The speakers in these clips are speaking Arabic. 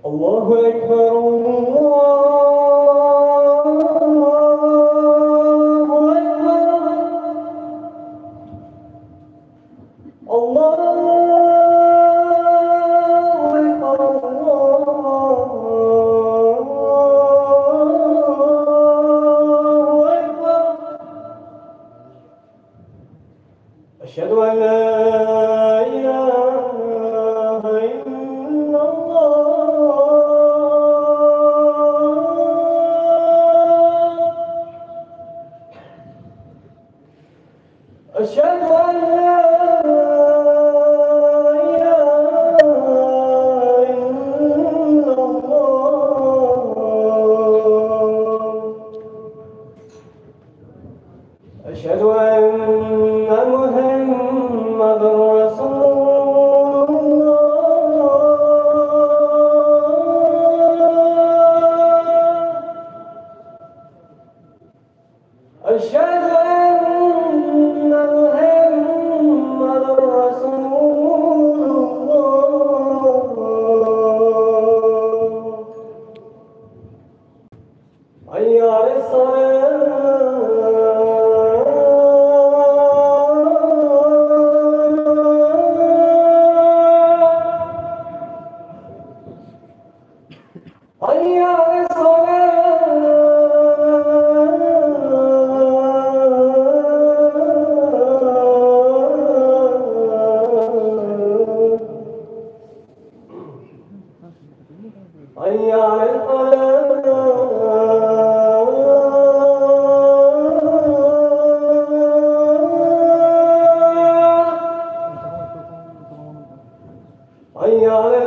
الله أكبر أشهد أن لا إله إلا الله أشهد أن لا إله إلا الله أشهد أن محمد رسول الله أشهد أن محمد رسول الله حي على حي على حي على حي على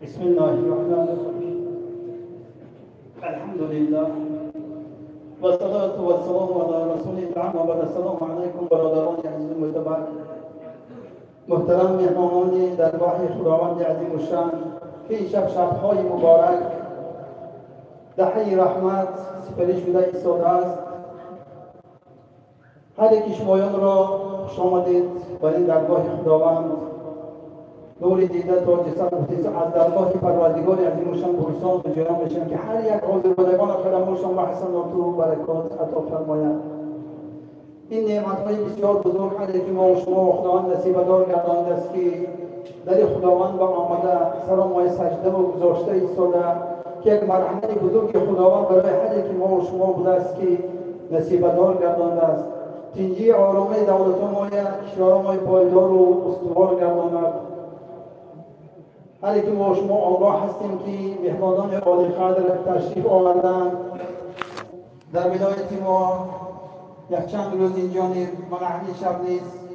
بسم الله الرحمن الرحيم الحمد لله والصلاة والسلام على رسول الله وبعد. السلام علیکم برادران عزیز معتبر، محترم مهمانان درگاه خداوند عظیم الشان که شب‌های مبارک دهه رحمت سپری شده ایستاده است. هر یک شمایان را خوش آمدید بر این درگاه خداوند. نور دیده تا جسد مختص از درگاه پروردگار عظیم الشان برسان به جایان بشن که هر یک حاضر بودگان خدماتشان و حسنات و برکات عطا فرماید. این نعمت‌های بسیار بزرگ هست که ما و شما خداوند نصیب‌دار گردانیده است که در خداوند با آمده سر ماه سجده و گذاشته ایستاده که یک مرحمت بزرگ خداوند برای هر که ما و شما بوده است که نصیب‌دار گردانیده است. تنجی آرامه دولت ما کشور پایدار و استوار گرداند. هر که ما و شما آگاه هستیم که مهمانان عالی قدر تشریف آوردند در ولایت ما یک چند روز اینجا منحنی شب نیست.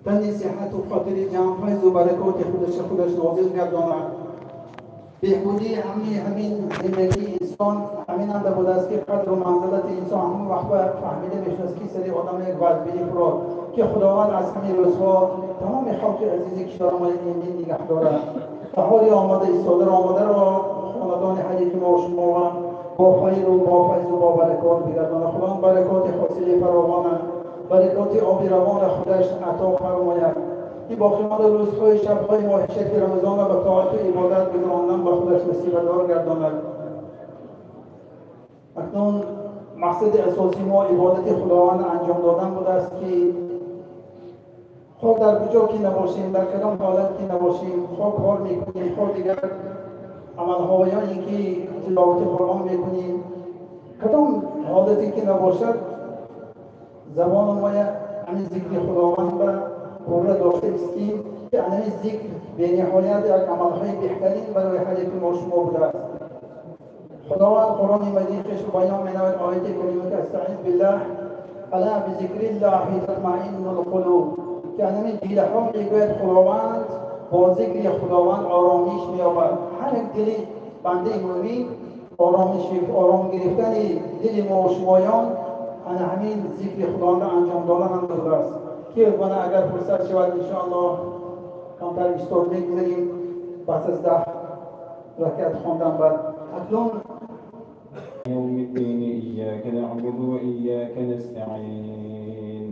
تن صحت و خاطر جمع فیض و برکات خودش نازل گرداند. بهبودی همین زندگی انسان همین هم بوده است که قدر و منزلت انسان همون وقت فهمیده میشه است که سری آدم یک وضعی فراد که خداوند از همین روزها تمام خلق عزیزی که دارم این نگه دارد تا حالی آمده ایستاده آمده را خاندان حدی که ما و شما با خیر و با فیض و با برکات بگرداند. خداوند برکات حاصل فراوان برکات آبی روان خودش عطا فرماید. این باقیمان روزهای شبهای ماه شهر رمضان را به طاعت و عبادت گذراندن به خودش نصیب‌دار گرداند. اکنون مقصد اساسی ما عبادت خداوند انجام دادن بوده است که خواه در کجا که نباشیم، در کدام حالت که نباشیم، خواه کار میکنیم، خواه دیگر عملهایانی که تلاوت قرآن میکنیم، کدام حالتی که نباشد زبان ما همین ذکر خداوند به قرآن داشته ایستیم که همین ذکر به نهایت یک عملهای بهترین برای هر یک ما شما بوده است. خداوند قرآن مجیدش بیان می‌نماید آیه کریمه که استعیذ بالله الا بذکر الله تطمئن القلوب که همین دلها میگوید خداوند با ذکر خداوند آرامش می‌یابد. هر یک دل بنده مومن آرام گرفتن دل ما و شمایان همین ذکر خداوند انجام دادن هم بوده است که اگر فرصت شود انشاءالله کمتر ایستاد بگذاریم پس از 10 رکعت خواندن بعد. اکنون يوم الدين إياك نعبد وإياك نستعين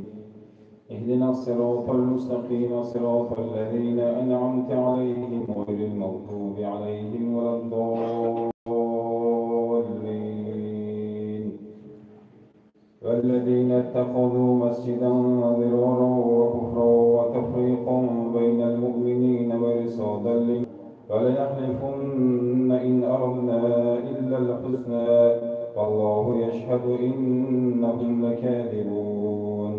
اهدنا الصراط المستقيم صراط الذين أنعمت عليهم غير المغضوب عليهم ولا الضالين والذين اتخذوا مسجدا ضرارا وكفرا وتفريقا بين المؤمنين وإرصادا فليحلفن إن أردنا إلا الحسنى والله يشهد إنهم لكاذبون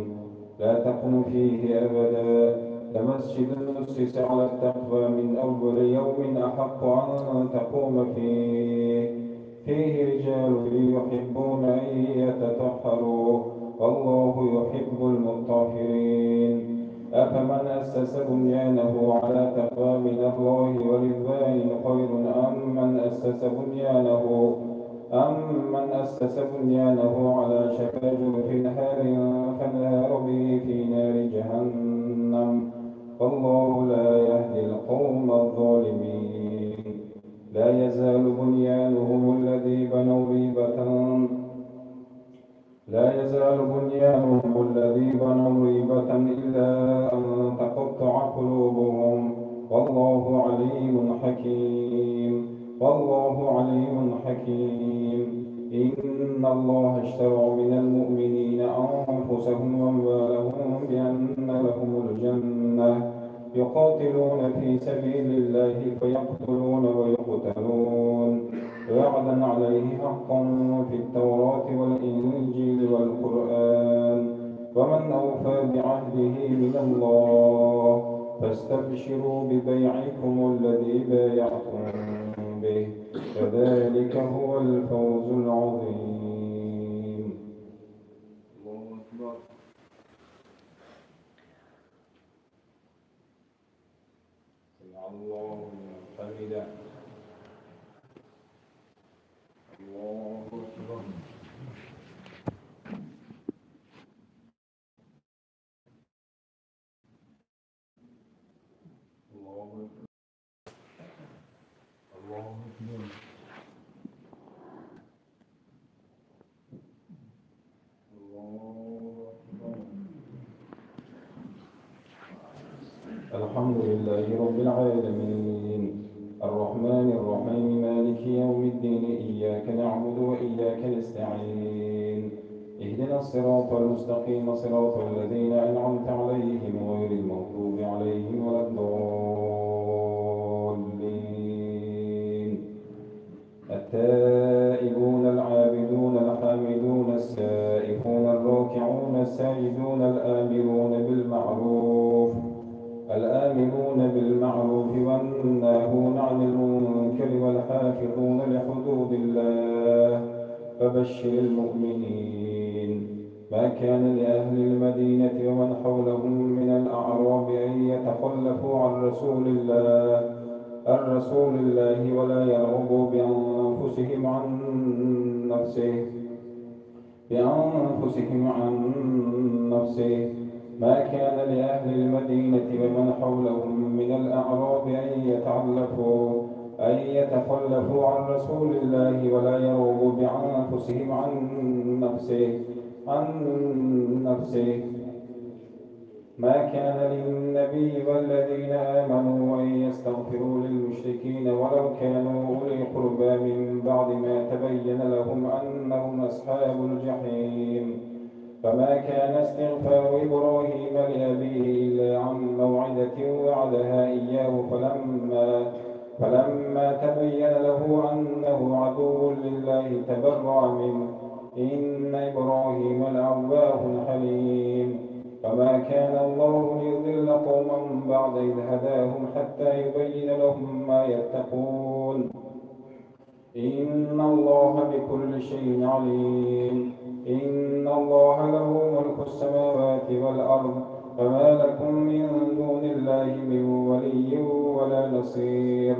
لا تقم فيه أبدا لمسجد أسس على التقوى من أول يوم أحق أن تقوم فيه رجال يحبون أن يتطهروا والله يحب المطهرين أفمن أسس بنيانه على تقوى من الله ورضوان خير أم من أسس بنيانه على شفا جرف نهار فانهار به في نار جهنم والله لا يهدي القوم الظالمين لا يزال بنيانهم الذي بنوا ريبة إلا أن تقطع قلوبهم والله عليم حكيم إن الله اشترى من المؤمنين أنفسهم وأموالهم بأن لهم الجنة يقاتلون في سبيل الله فيقتلون ويقتلون وعدا عليه حقا في التوراة والإنجيل والقرآن ومن أوفى بعهده من الله فاستبشروا ببيعكم الذي بايعتم به فذلك هو الفوز العظيم. الله أكبر. سمع الله لمن حمده. الحمد لله رب العالمين الرحمن الرحيم مالك يوم الدين إياك نعبد وإياك نستعين اهدنا الصراط المستقيم صراط الذين أنعمت عليهم غير المغضوب عليهم ولا الضالين التائبون العابدون الحامدون السائحون الراكعون الساجدون الآمرون بالمعروف والناهون عن المنكر والحافظون لحدود الله فبشر المؤمنين ما كان لأهل المدينة ومن حولهم من الأعراب أن يتخلفوا عن رسول الله ولا يرغبوا بأنفسهم عن نفسه ما كان لأهل المدينة ومن حولهم من الأعراب أن يتخلفوا عن رسول الله ولا يرغبوا بأنفسهم عن نفسه ما كان للنبي والذين آمنوا أن يستغفروا للمشركين ولو كانوا أولي قربى من بعد ما تبين لهم أنهم أصحاب الجحيم فما كان استغفار إبراهيم لأبيه إلا عن موعدة وعدها إياه فلما تبين له أنه عدو لله تبرأ منه إن إبراهيم لأواه حليم فما كان الله ليضل قوما بعد إذ هداهم حتى يبين لهم ما يتقون إن الله بكل شيء عليم إن الله له ملك السماوات والأرض فما لكم من دون الله من ولي ولا نصير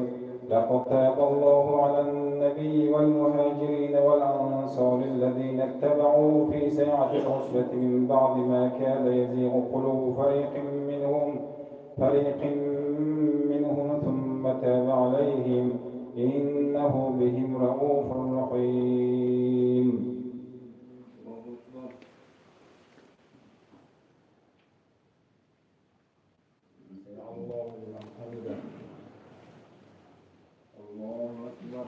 لقد تاب الله على النبي والمهاجرين والأنصار الذين اتبعوه في ساعة العسرة من بعد ما كاد يزيغ قلوب فريق منهم ثم تاب عليهم إنه بهم رؤوف رحيم الله لمن حمده الله أكبر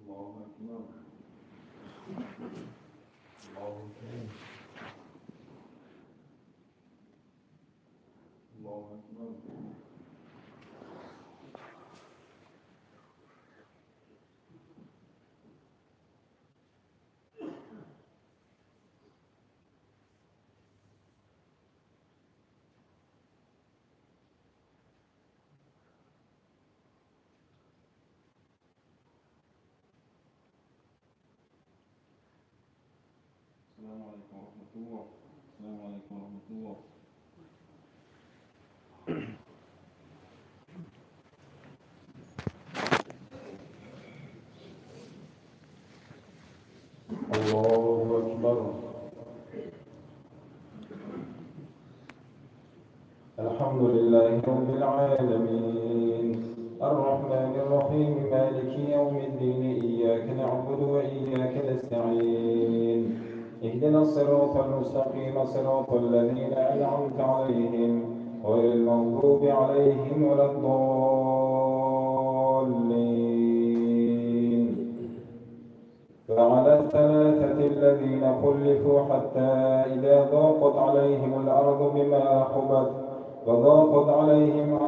الله أكبر الله أكبر الله أكبر السلام عليكم ورحمة الله السلام عليكم ورحمة الله الله أكبر الحمد لله رب العالمين الرحمن الرحيم مالك يوم الدين إياك نعبد وإياك نستعين اهدنا الصراط المستقيم صراط الذين أنعمت عليهم غير المغضوب عليهم ولا الضالين فعلى الثلاثة الذين خلفوا حتى إذا ضاقت عليهم الأرض بما رحبت وضاقت عليهم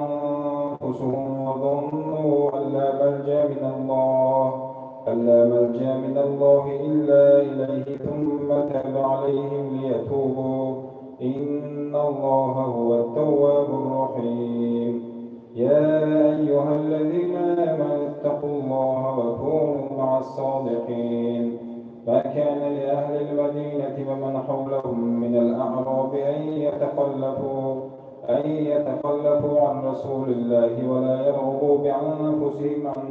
أنفسهم وظنوا أن لا ملجأ من الله إلا إليه ثم تاب عليهم ليتوبوا إن الله هو التواب الرحيم يا أيها الذين آمنوا اتقوا الله وكونوا مع الصادقين ما كان لأهل المدينة ومن حولهم من الأعراب أن يتخلفوا عن رسول الله ولا يرغبوا بأنفسهم عن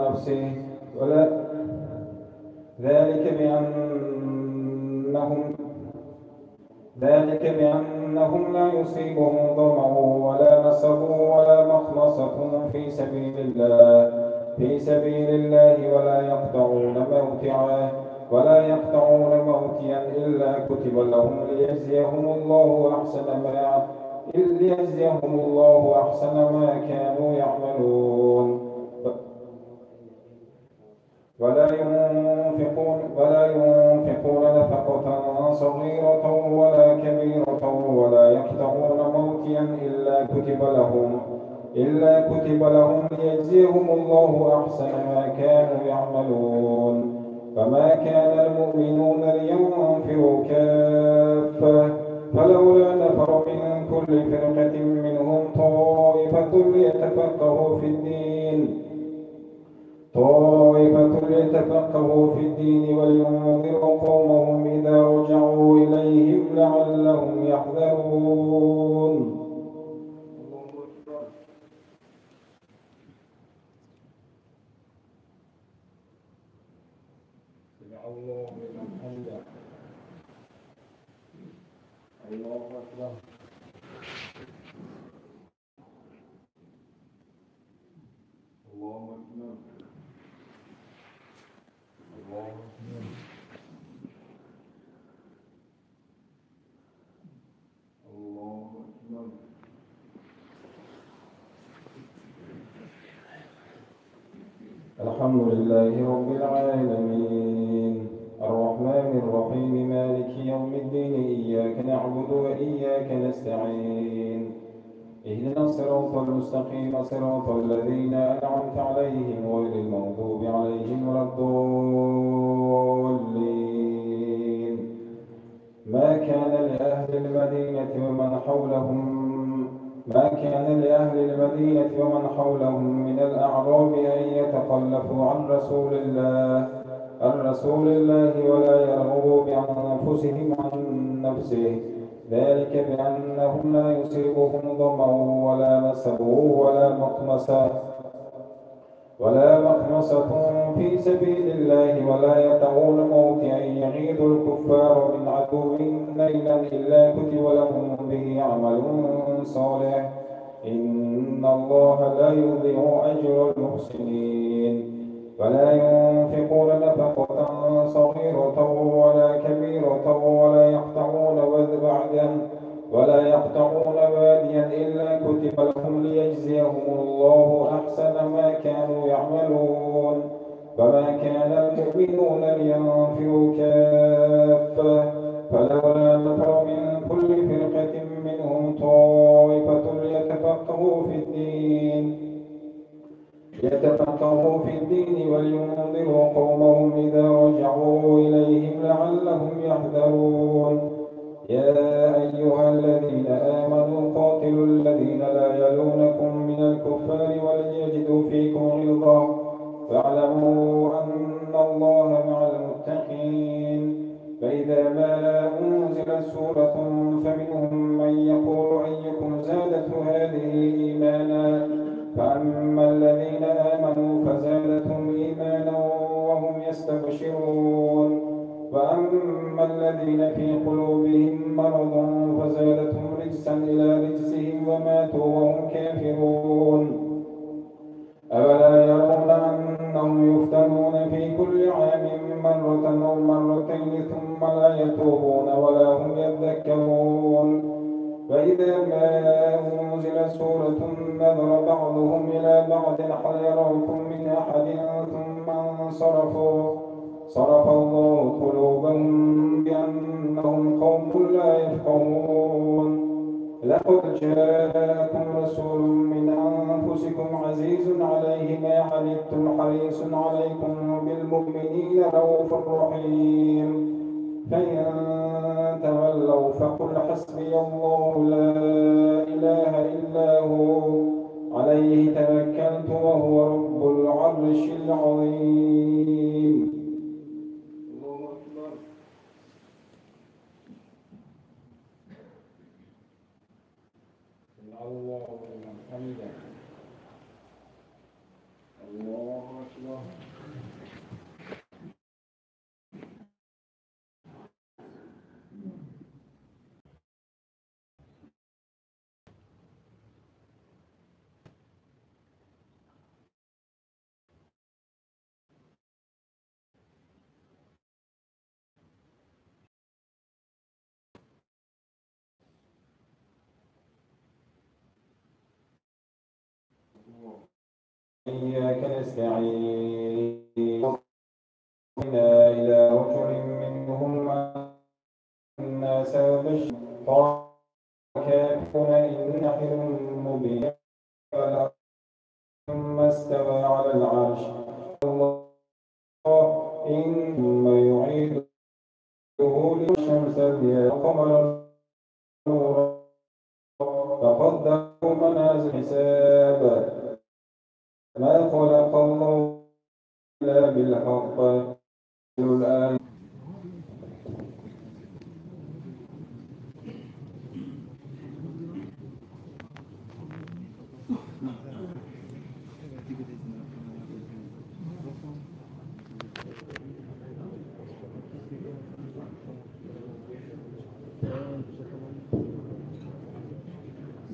نفسه ولا ذلك بأنهم لا يصيبهم ظمأ ولا نصب ولا مخمصة في سبيل الله في سبيل الله ولا يقطعون موتيا إلا كتب لهم ليجزيهم الله أحسن ما كانوا يعملون. ولا ينفقون نفقة صغيرة ولا كبيرة ولا يقطعون موتيا إلا كتب لهم ليجزيهم الله أحسن ما كانوا يعملون. فما كان المؤمنون لينفروا كافة فلولا نفر من كل فرقة منهم طائفة ليتفقهوا في الدين ولينذروا قومهم إذا رجعوا إليهم لعلهم يحذرون. الله لمن حمده. الله أكبر. الله أكبر. الله أكبر. الله أكبر. الحمد لله رب العالمين الرحمن الرحيم مالك يوم الدين إياك نعبد وإياك نستعين اهدنا الصراط المستقيم صراط الذين أنعمت عليهم غير المغضوب عليهم ولا الضالين. ما كان لأهل المدينة ومن حولهم من الأعراب أن يتخلفوا عن رسول الله ولا يرغبوا بأنفسهم عن نفسه ذلك بأنهم لا يصيبهم ظمأ ولا نصب ولا مخمصة في سبيل الله ولا يطعون موطئا يغيظ الكفار من عدو نيلا إلا كتب لهم به عمل صالح إن الله لا يضيع أجر المحسنين. ولا ينفقون نفقة صغيرة ولا كبيرة ولا يقطعون واديا إلا كتب لهم ليجزيهم الله أحسن ما كانوا يعملون. وما كان المؤمنون لينفروا كافة فلولا نفر من كل فرقة منهم طائفة ليتفقهوا في الدين ولينذروا قومهم إذا رجعوا إليهم لعلهم يحذرون. يا أيها الذين آمنوا قاتلوا الذين لا يلونكم من الكفار وليجدوا فيكم غلظة واعلموا أن الله مع المتقين. فإذا ما أنزلت سورة فمنهم من يقول أيكم زادته هذه إيمانا فأما الذين آمنوا فزادتهم إيمانا وهم يستبشرون وأما الذين في قلوبهم مرض فزادتهم رجسا إلى رجسهم وماتوا وهم كافرون. أولا يرون أنهم يفتنون في كل عام مرة أو مرتين ثم لا يتوبون ولا هم يذكرون. فإذا ما أنزلت سورة نظر بعضهم إلى بعض هل يراكم من أحد ثم انصرفوا صرف الله قلوبهم بأنهم قوم لا يفقهون. لقد جاءكم رسول من أنفسكم عزيز عليه ما عنتم حريص عليكم بالمؤمنين رؤوف رحيم. فإن تولوا فقل حسبي الله لا إله إلا هو عليه توكلت وهو رب العرش العظيم. الله أكبر. الله لمن حمده. الله أكبر. إياك نستعين إلى رجل منهم الناس وبشر قال كافرون إن حلم مبين ثم استوى على العرش الله إنما يعيده للشمس والقمر نورا فقدره منازل حساب ما خلق الله إلا بالحق الآن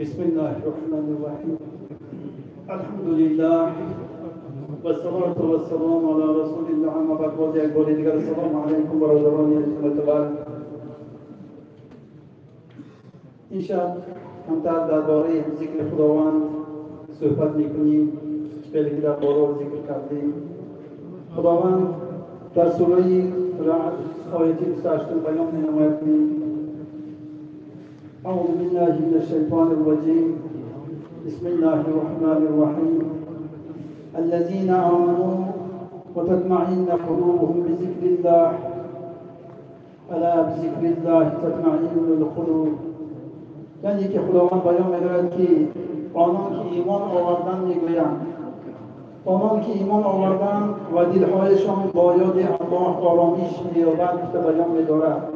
بسم الله الرحمن الرحيم الحمد لله والصلاة والسلام على رسول الله اما بعد باز یک بار دیگر السلام علیکم برادران معتبر این شب کمتر درباره ذکر خداوند صحبت میکنیم بلکه در باره ذکر کردیم خداوند در سوره رعد آیه 28 بیان می‌نماید أعوذ بالله من الشيطان الرجيم بسم الله الرحمن الرحيم الذين آمنوا وتطمئن قلوبهم بذكر الله ألا بذكر الله تطمئن القلوب یعنی که خداوند بیان می‌دارد که آنان که ایمان آوردند میگویند آنان که ایمان آوردند و دلهایشان با یاد الله آرامش می‌یابد بیان می‌دارد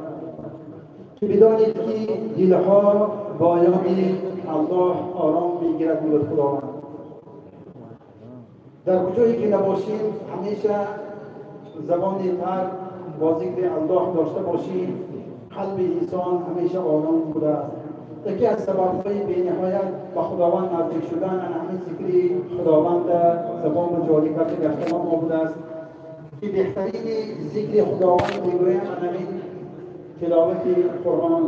که بدانید که دلها با یاد الله آرام میگیرد میگوید خداوند در کجایی که نباشیم همیشه زبان تر با ذکر الله داشته باشیم قلب انسان همیشه آرام بوده است یکی از سبب‌های بی‌نهایت با خداوند نزدیک شدن همین ذکر خداوند زبان جاری کرده گشته ما بوده است که بهترین ذکر خداوند میگویند همین تلاوت قرآن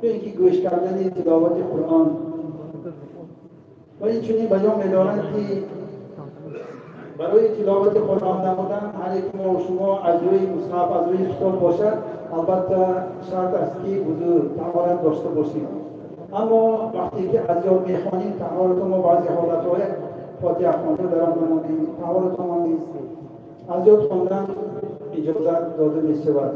یا اینکه گوش کردن تلاوت قرآن و این چنین بیان می‌دارند که برای تلاوت قرآن نمودن هر یک ما و شما از روی مصحف از روی کتاب باشد البته شرط است که وضو طهارت داشته باشیم اما وقتی که از یاد می‌خوانیم طهارت ما بعضی حالت‌های فاتحه خوانده در آن نمودیم طهارت ما نیست از یاد خواندن اجازت داده می‌شود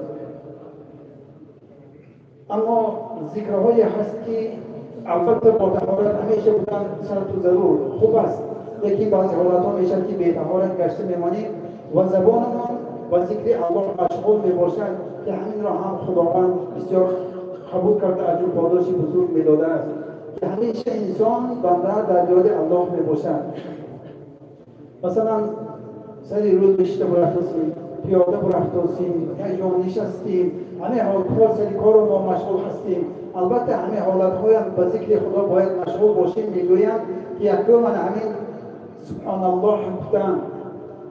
اما ذکرهایی هست که البته با طهارت همیشه بودن شرط و ضرور خوب است لیکن بعضی حالت‌ها میشه که بی طهارت گشته میمانیم و زبانمان با ذکر الله مشغول میباشد که همین را هم خداوند بسیار قبول کرده اجر پاداش بزرگ میداده است که همیشه انسان بنده در یاد الله میباشد مثلا سری روز بیشتر برفتیم پیاده برفتیم یک جا نشستیم همه حالات سری کار ما مشغول هستیم البته همه حالت‌های با ذکر خدا باید مشغول باشیم میگویم که یکم من همین سبحان الله گفتن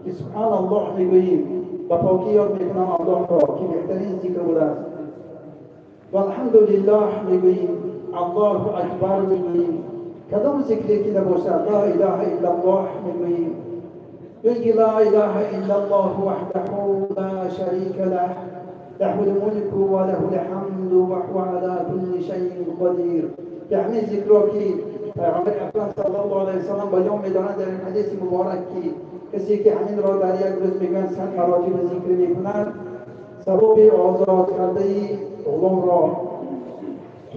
که سبحان الله میگوییم و پاکی یاد میکنم الله را که بهترین ذکر بوده است و الحمدلله میگوییم الله اکبر میگوییم کدام ذکری که نباشد لا اله الا الله میگوییم يقول لا إله إلا الله وحده لا شريك له له الملك وله الحمد وهو على كل شيء قدير يعني ذكرك پیغمبر اکرم صلی الله علیه و سلم بیان می‌دارند در این حدیث مبارک که کسی که همین را در یک روز میگن 100 مراتب ذکر می‌کند ثواب آزاد کرده غلام را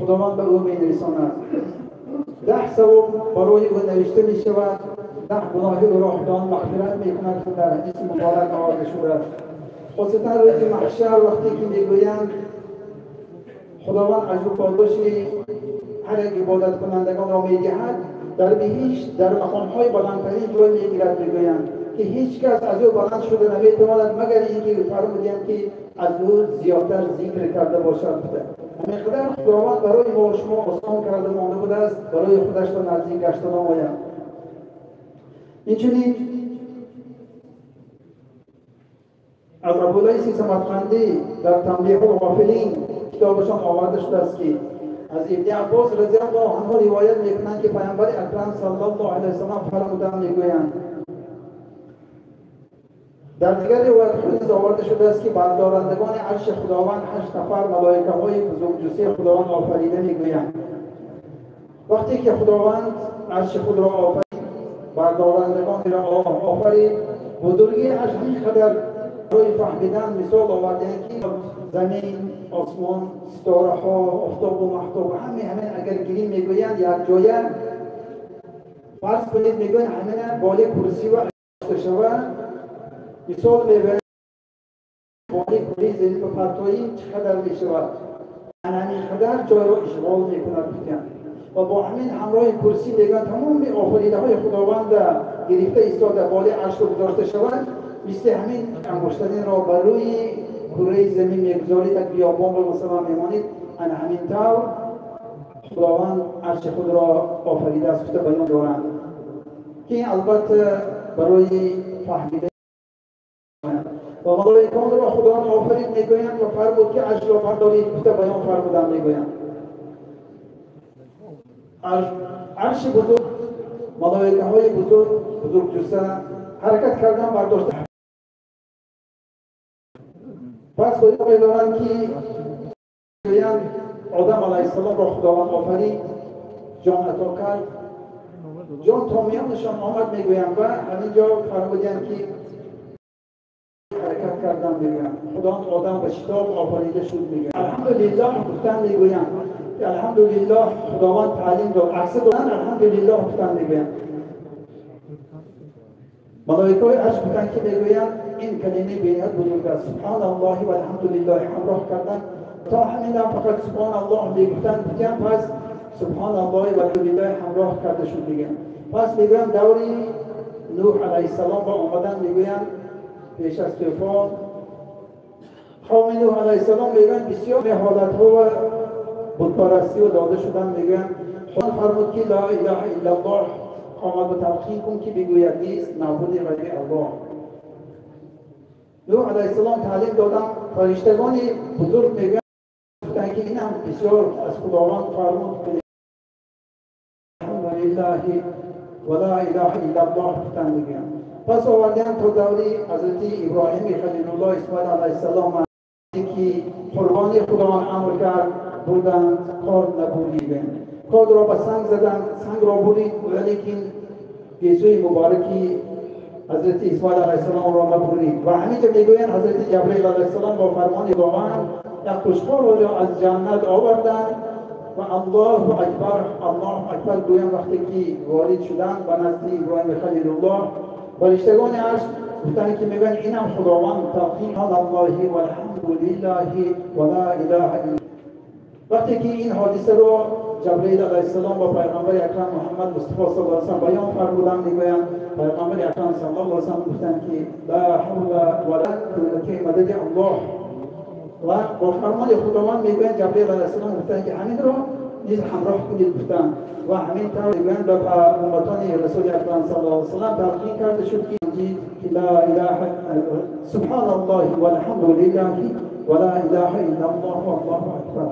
خداوند به او می‌رساند 10 ثواب برای او نوشته می‌شود 10 گناه او را خدا مغفرت می‌کند که در حدیث مبارک آورده شده است خاصتا روز محشر وقتی که میگویند خداوند اجر پاداش هر یک عبادت کنندگان را می‌دهد در بهشت در مقام‌های بلندترین جای می‌گیرد میگویند که هیچ کس از او بلند شده نمی‌تواند مگر اینکه فرمودند که از او زیادتر ذکر کرده باشد همینقدر خداوند برای ما و شما آسان کرده مانده بوده است برای خودش را نزدیک گشته نماید اینچنین از ابولیث سمرقندی در تنبیه الغافلین کتابشان آورده شده است که از ابن عباس رضی الله عنه روایت میکنند که پیامبر اکرم صلی الله علیه و سلم فرمودند میگویند در دیگر روایت حدیث آورده شده است که بردارندگان عرش خداوند 8 نفر ملائکه های بزرگجثه خداوند آفریده میگویند. وقتی که خداوند عرش خود را آفرید، بردارندگان را آفرید، بزرگی عرش اینقدر روی فهمیدن مثال آوردند که زمین، آسمان، ستاره ها، آفتاب و مهتاب همین اگر گیریم میگویند یک جایه فرض کنید میگویند همین بالای کرسی و شود مثال میبرند بالای کرسی زمین به پرتویی چقدر میشود همین قدر جای را اشغال میکند گفتند و با همین همراه کرسی میگویند تمام آفریده های خداوند گرفته ایستاده بالای عرش گذاشته شود مثل همین انگشتان را بر روی کره زمین میگذارید یک بیابان رو مثلا میمانید همین طور خداوند عرش خود را آفریده است گفته بیان دارند که این البته برای فهمیده و ملائکان را خداوند آفرید میگویند و فرمود که عرش را بردارید گفته بیان فرمودند میگویند عرش بزرگ ملائکه های بزرگ جثه حرکت کردن برداشته پس باید دارند که میگویند آدم علیه السلام را خداوند آفرید جان عطا کرد جان تا میانشان آمد میگویند و همینجا فرمودند که حرکت کردن میگویند خداوند آدم به شتاب آفریده شد میگویند الحمدلله گفتن میگویند الحمدلله خداوند تعلیم داد عکس دادن الحمدلله گفتن میگویند ملائکه های عرش بودن که میگویند این کلمه بینیت بزرگ است سبحان الله و الحمدلله همراه کردن تا همین هم فقط سبحان الله میگفتن بگن پس سبحان الله و الحمدلله همراه کرده شد میگن پس میگویند دوری نوح علیه السلام با آمدن میگویند پیش از طوفان قوم نوح علیه السلام میگویند بسیار حالت ها و بتپرستی و داده شدن میگویند خدا فرمود که لا اله الا الله آمد و تلقین کن که بگوید نیست معبود غیر الله نوح علیه السلام تعلیم دادن فرشتگان بزرگ میگویند که این هم بسیار از خداوند فرمود الحمدلله و لا اله الا الله گفتن میگویند پس آوردن تا دوری حضرت ابراهیم خلیل الله اسماعیل علیه السلام که قربانی خداوند امر کرد بودند کار نبودیدند کار را به سنگ زدن سنگ را برید ولیکن گیسوی مبارکی حضرت اسماعیل علیه السلام را نبرید و همینجا میگویند حضرت جبرئیل علیه السلام با فرمان خداوند یک خوشخوار را از جنت آوردند و الله اکبر گویند وقتی که وارد شدند به نزد ابراهیم خلیل الله فرشتگان عرش گفتند که میگویند اینم خداوند تقدیم الله و الحمدلله و لا اله الا وقتی که این حادثه را جبرئیل علیه السلام با پیغمبر اکرم محمد مصطفی صلی الله علیه و بیان فرمودند میگویند پیغمبر اکرم صلی الله علیه و سلم گفتند که لا حول ولا قوة الا بالله الله و با فرمان خداوند میگویند جبرئیل علیه السلام گفتند که همین را نیز همراه کنید گفتند و همین طور میگویند به امتان رسول اکرم صلی الله علیه و سلم تلقین کرده شد که لا اله سبحان الله والحمدلله و لا اله الا الله والله اکبر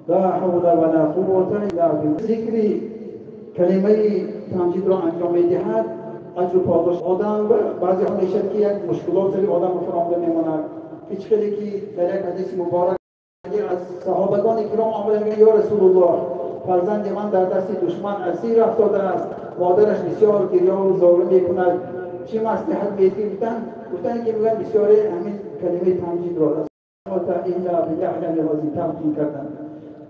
لا حول ولا قوة الا بالله ذکر کلمه تمجید را انجام میدهد اجر پاداش آدم بعضی ها میشد که یک مشکلات سری آدم فرامده میماند هیچ خیلی که در یک حدیث مبارک از صحابگان کرام آمدند یا رسول الله فرزند من در دست دشمن اسیر افتاده است مادرش بسیار گریه و زاری میکند چه مصلحت گفتند که میگن بسیار همین کلمه تمجید را الا بالله العظیم تلقین کردند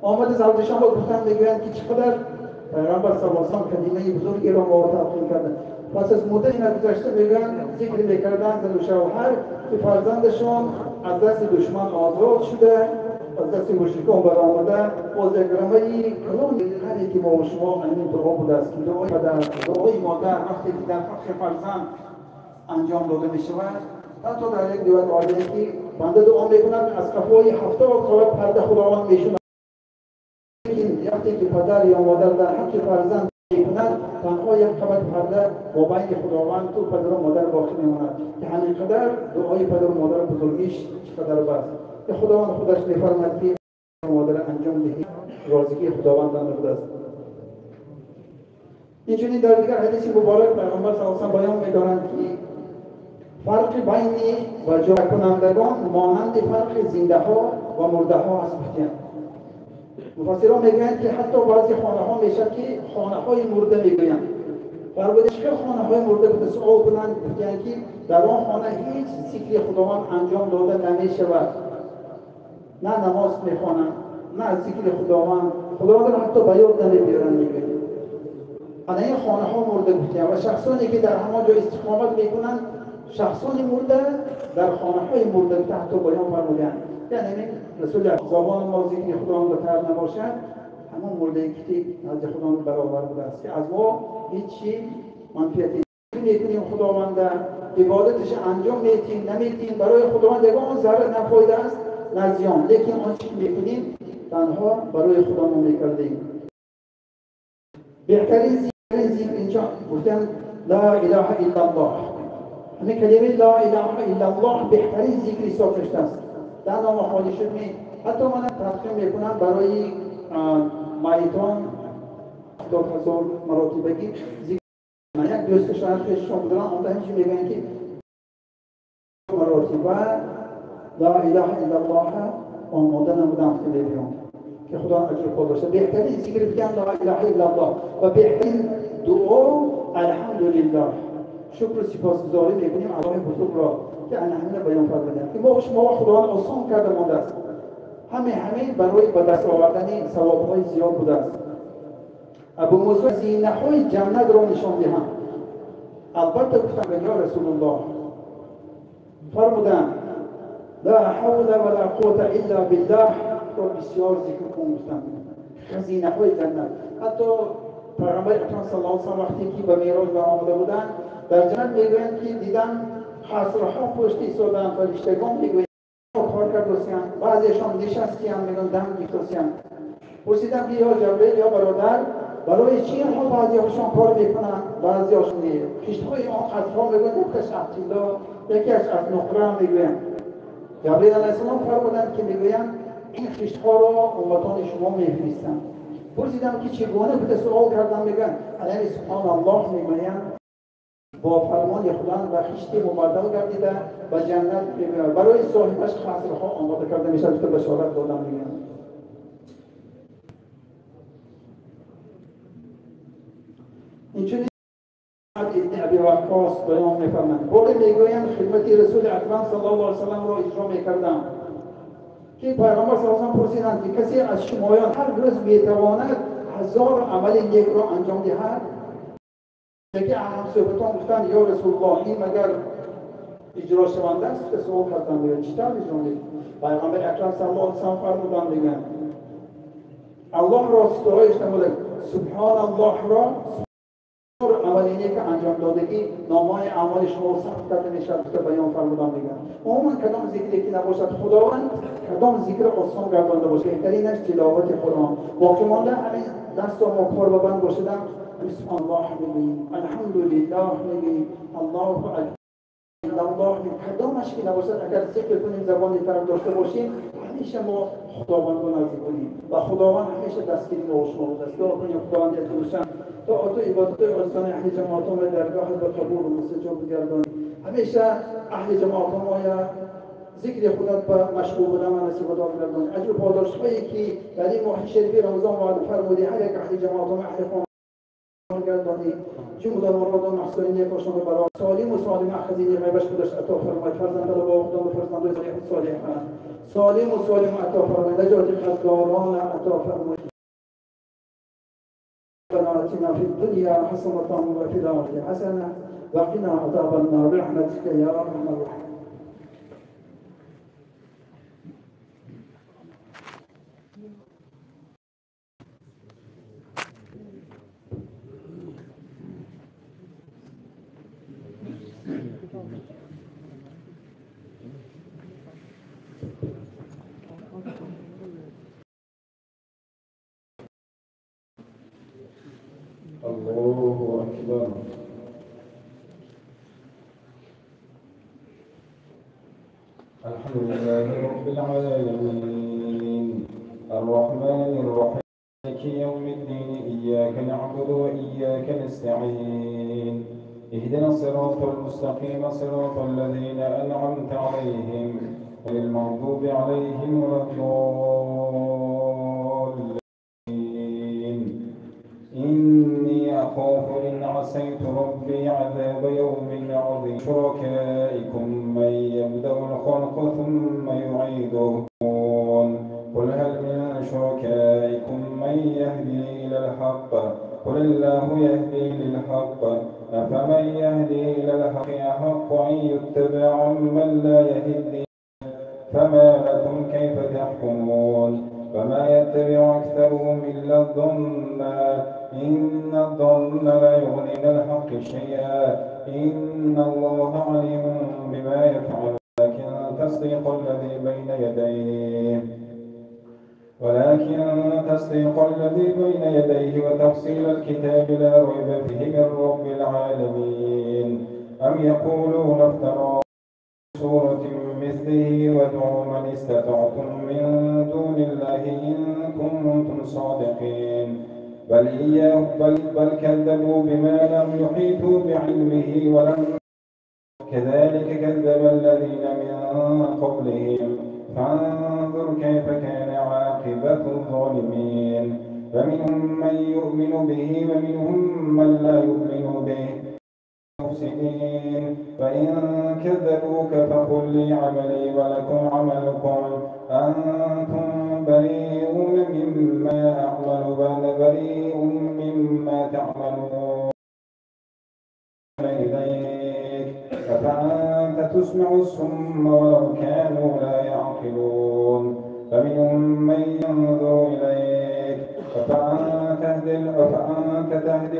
آمد زوجشان با گفتند میگویند که چقدر پیغمبر صلی الله علیه و سلم کلمه بزرگی را با تلقین کردند پس از مدتی گذشته میگویند ذکر میکردند زن و شوهر که فرزندشان از دست دشمن آزاد شده از دست مشرکان برآمده باز اکرامه کلام هر یکی ما و شما همین دعا بوده است که دعای مادر وقتی که در فخر فرزند انجام داده می شود حتی در یک روایت آمده که بنده دعا میکند از قفای 70 قوت پرده خداوند میشود وقتی که پدر یا مادر در حق فرزند میکند تنها یک قبط پرده با بین خداوند تو پدر و مادر باقی میماند که همینقدر دعای پدر و مادر بزرگیش چقدر بس که خداوند خودش میفرماید که مادر انجام دهید رازگی خداوند نموده است اینچنین در دیگر حدیث مبارک پیغمبر صلی الله علیه و آله بیان می‌دارند که فرق بین و جا کنندگان مانند فرق زنده ها و مرده ها است گفتیم. مفسران میگویند که حتی بعضی خانه ها میشه که خانه های مرده میگویند. فرمودش که خانه های مرده به سؤال کنند گفتند که در آن خانه هیچ ذکر خداوند انجام داده نمیشود. نه نماز میخوانند، نه ذکر خداوند را حتی به یاد نمیبرند میگویند. این خانه ها مرده گفتیم و شخصانی که در همانجا استقامت میکنند شخصانی مرده در خانه های مرده تحت بیان فرمودند. یعنی رسول زبان ما ذکر خداوند بطر نباشد همون مرده که نزد خداوند برابر بوده است که از ما هیچی منفیتی میکنیم. خداوند عبادتش انجام میتیم نمیتیم برای خداوند یگان ذره نفایده است نه زیان، لیکن آنچه که میکنیم تنها برای خدا ما میکردیم. بهترین ذکر اینجا گفتن لا اله الا الله. همین کلمه لا اله الا الله بهترین ذکر حساب شده است. در نام خالی شد حتی من تفکر میکنم برای مایتان 2000 مراتبگی ذکر من یک دوست شرخش شما بودن آنده همچی میگن که مراتبه لا اله الا الله آماده نمودن که بیان که خدا اجر خود باشه. بهترین ذکر بگن لا اله الا الله و بهترین دعا الحمدلله شکر و سپاسگزاری میکنیم الله بزرگ را که همین بیان فرمودن که ما شما خداوند آسان کرده مانده است. همین برای به دست آوردن ثواب‌های زیاد بوده است. ابو موسی زینه‌های جنت را نشان دهند. البته گفتن یا رسول الله فرمودند لا حول ولا قوة الا بالله را بسیار ذکر کن گفتند خزینه‌های جنت. حتی پیامبر اکرم صلی الله علیه و آله وقتی که به معراج آمده بودند در جنت میگویند که دیدن حصرها پشت ایستادن فرشتگان میگویند کار کردوسیان بعضیشان نشستیان میگن دم میکشیان. پرسیدم که یا جبرئیل یا برادر برای چی اینها بعضی‌هاشون کار میکنن بعضی‌هاشون نه. خشت‌های آن خطها میگن یکیش عبدالله یکیش از نقره میگویند. جبرئیل علیه السلام فرمودند که میگویند این خشت‌ها را امتان شما میفرستند. پرسیدم که چگونه بوده سوال کردم میگن علیه سبحان الله میگویند با فرمان خداوند و خشتی مبادل گردیده و جنت برای صاحبش خاصرها آماده کرده میشه که بشارت دادم میگن. اینچنین ابن ابی وقاص بیان میفرمایند باری میگویند خدمت رسول اکرم صلی الله علیه و سلم را اجرا میکردم که پیغمبر صلی الله علیه و سلم پرسیدند که کسی از شمایان هر روز میتواند 1000 عمل نیک را انجام دهد؟ یکی اهم صحبتان گفتند یا رسول الله این مگر اجرا شونده است؟ که سوال کردن میگن چطور اجرا میکنند؟ پیغمبر اکرم صلی الله علیه و سلم فرمودند میگن الله را ستایش نموده سبحان الله را عملی نیک انجام دادگی نامه اعمال شما ثبت کرده میشه که بیان فرمودند میگن عموما کدام ذکری که نباشد خداوند کدام ذکر آسان گردانده باشه بهترینش تلاوت قرآن باقی مانده همین دست ما کار ببند باشدم بسم الله میگیم الحمدلله میگیم الله اکبر الله کدامش که نباشد اگر ذکر کنیم زبانی تر داشته باشیم همیشه ما خداوند رو نزدیک کنیم و خداوند همیشه دستگیری ما شما بود است. دعا کنیم خداوند یکیشان تا آتو عبادت عزیزان اهل جماعت ما درگاه به قبول و مستجاب بگردانیم. همیشه اهل جماعت ما یا ذکر خودت به مشغول بودن و نصیب داد گردانیم. اجر پاداش هایی که در این ماه شریف رمضان وعده فرمودی هر یک اهل جماعت ما اهل خانه گردانی جمله مراد و محصولین یک آشنا برای سالم و سالم اخذینی غیبش بودش عطا فرماید فرزند الله با خدا و فرزند صالح سالم و سالم عطا فرماید نجات خطگاران عطا فرماید ربنا آتنا في الدنيا حسنة وفي الآخرة حسنة وقنا عذاب النار برحمتك يا أرحم الراحمين. الله أكبر. الحمد لله رب العالمين الرحمن الرحيم مالك يوم الدين إياك نعبد وإياك نستعين اهدنا الصراط المستقيم صراط الذين أنعمت عليهم غير المغضوب عليهم ولا الضالين. إني أخاف إن عصيت ربي عذاب يوم عظيم. شركائكم من يبدأ الخلق ثم يعيده. قل هل من شركائكم من يهدي إلى الحق؟ قل الله يهدي للحق. أفمن يهدي إلى الحق أحق أن يتبع من لا يهدي؟ فما لكم كيف تحكمون؟ فما يتبع أكثرهم إلا الظن إن الظن لا يغني من الحق شيئا إن الله عليم بما يفعل. ولكن تصديق الذي بين يديه وتفصيل الكتاب لا ريب فيه من رب العالمين. أم يقولون افترى سورة مثله وادعوا من استطعتم من دون الله إن كنتم صادقين. بل كذبوا بما لم يحيطوا بعلمه كذلك كذب الذين من قبلهم فانظر كيف كان عاقبة الظالمين. فمنهم من يؤمن به ومنهم من لا يؤمن به مفسدين. فإن كذبوك فقل لي عملي ولكم عملكم أنتم بريئون مما أعمل وأنا بريء مما تعملون إليك. أفأنت تسمع الصم ولو كانوا لا يعقلون. فمنهم من ينظر إليك أفأنت تهدي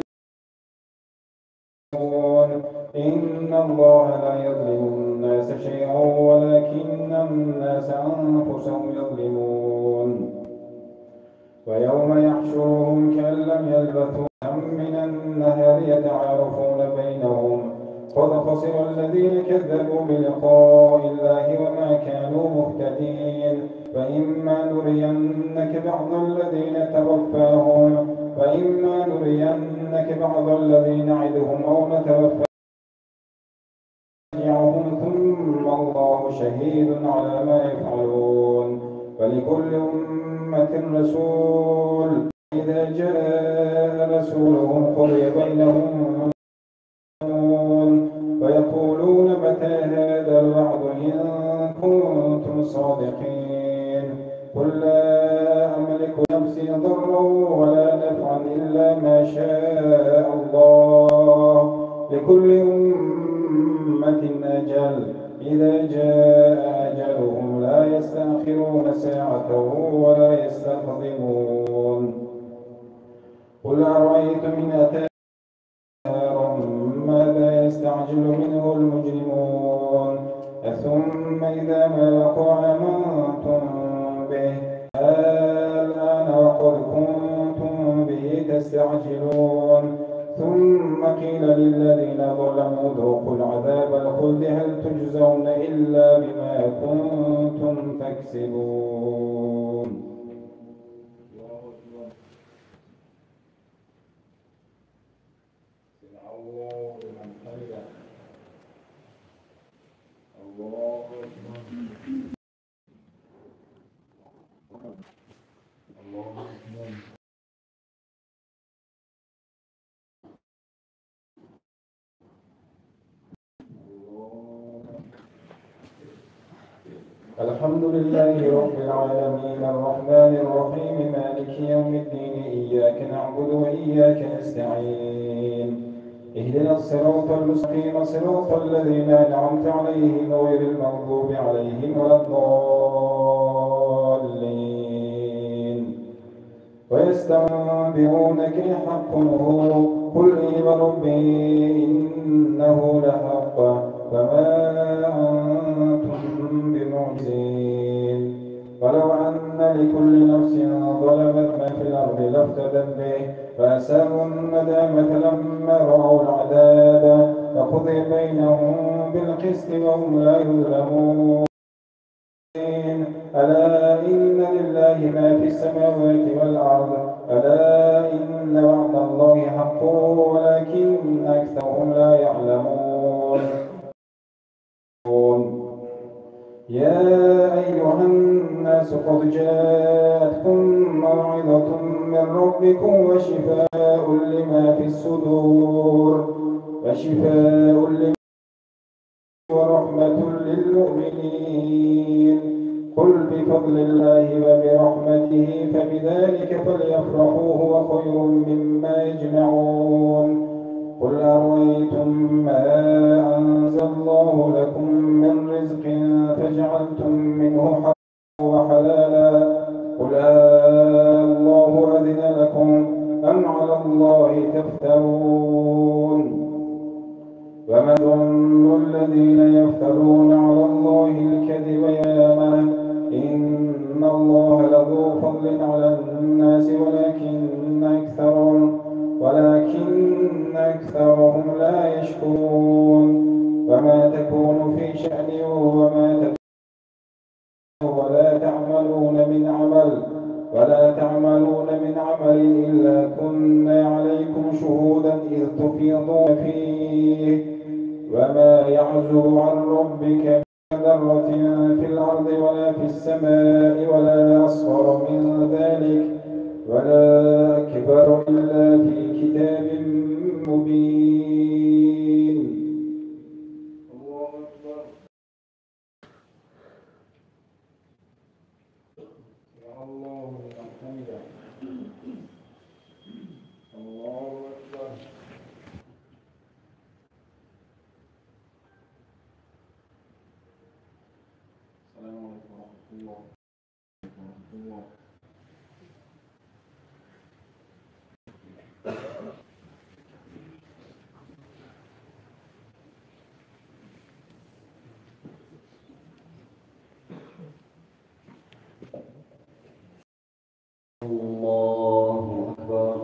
إن الله لا يظلم الناس شيئا ولكن الناس أنفسهم يظلمون. ويوم يحشرهم كأن لم يلبثوا من النهار يتعارفون بينهم قد خسر الذين كذبوا بلقاء الله وما كانوا مهتدين. فإما نرينك بعض الذين نعدهم أو نتوفاهم ثم الله شهيد على ما يفعلون. ولكل أمة رسول إذا جاء رسولهم قضي بينهم ويقولون متى هذا الوعد إن كنتم صادقين. قل لا أملك نفسي ضرا ولا نفعا إلا ما شاء الله لكل أمة أجل إذا جاء أجلهم لا يستأخرون ساعة ولا يستقدمون. قل أرأيتم إن أتاكم ماذا يستعجل منه المجرمون ثم إذا ما وقع آمنتم به الآن وقد كنتم به تستعجلون. ثم قيل للذين ظلموا ذوقوا العذاب الخلد هل تجزون إلا بما كنتم تكسبون. الحمد لله رب العالمين الرحمن الرحيم مالك يوم الدين إياك نعبد وإياك نستعين. اهدنا الصراط المستقيم صراط الذين أنعمت عليهم غير المغضوب عليهم ولا الضالين. ويستنبئونك حق هو قل إي وربي إنه لحق فما أنتم بمعجزين. ولو أن لكل نفس ظلمت ما في الأرض لافتدت به فأسروا الندامة لما رأوا العذاب فقضي بينهم بالقسط وهم لا يظلمون. ألا إن لله ما في السماوات والأرض ألا إن وعد الله حق ولكن أكثرهم لا يعلمون يا أيها الناس قد جاءتكم موعظة من ربكم وشفاء لما في الصدور ورحمة للمؤمنين قل بفضل الله وبرحمته فبذلك فليفرحوا هو خير مما يجمعون قل أرأيتم ما أنزل الله لكم من رزق فجعلتم منه حراما وحلالا قل الله أذن لكم أم على الله تفترون ومن ظن الذين يفترون على الله الكذب يامه إن الله لذو فضل على الناس ولكن أكثرهم لا يشكرون وما تكون في شأن ولا تعملون من عمل إلا كنا عليكم شهودا إذ تفيضون فيه وما يعزب عن ربك من ذرة في الأرض ولا في السماء ولا أصغر من ذلك ولا أكبر إلا في كتاب مبين. الله أكبر. يا الله يا حميدا. الله أكبر. السلام عليكم ورحمة الله. الله أكبر.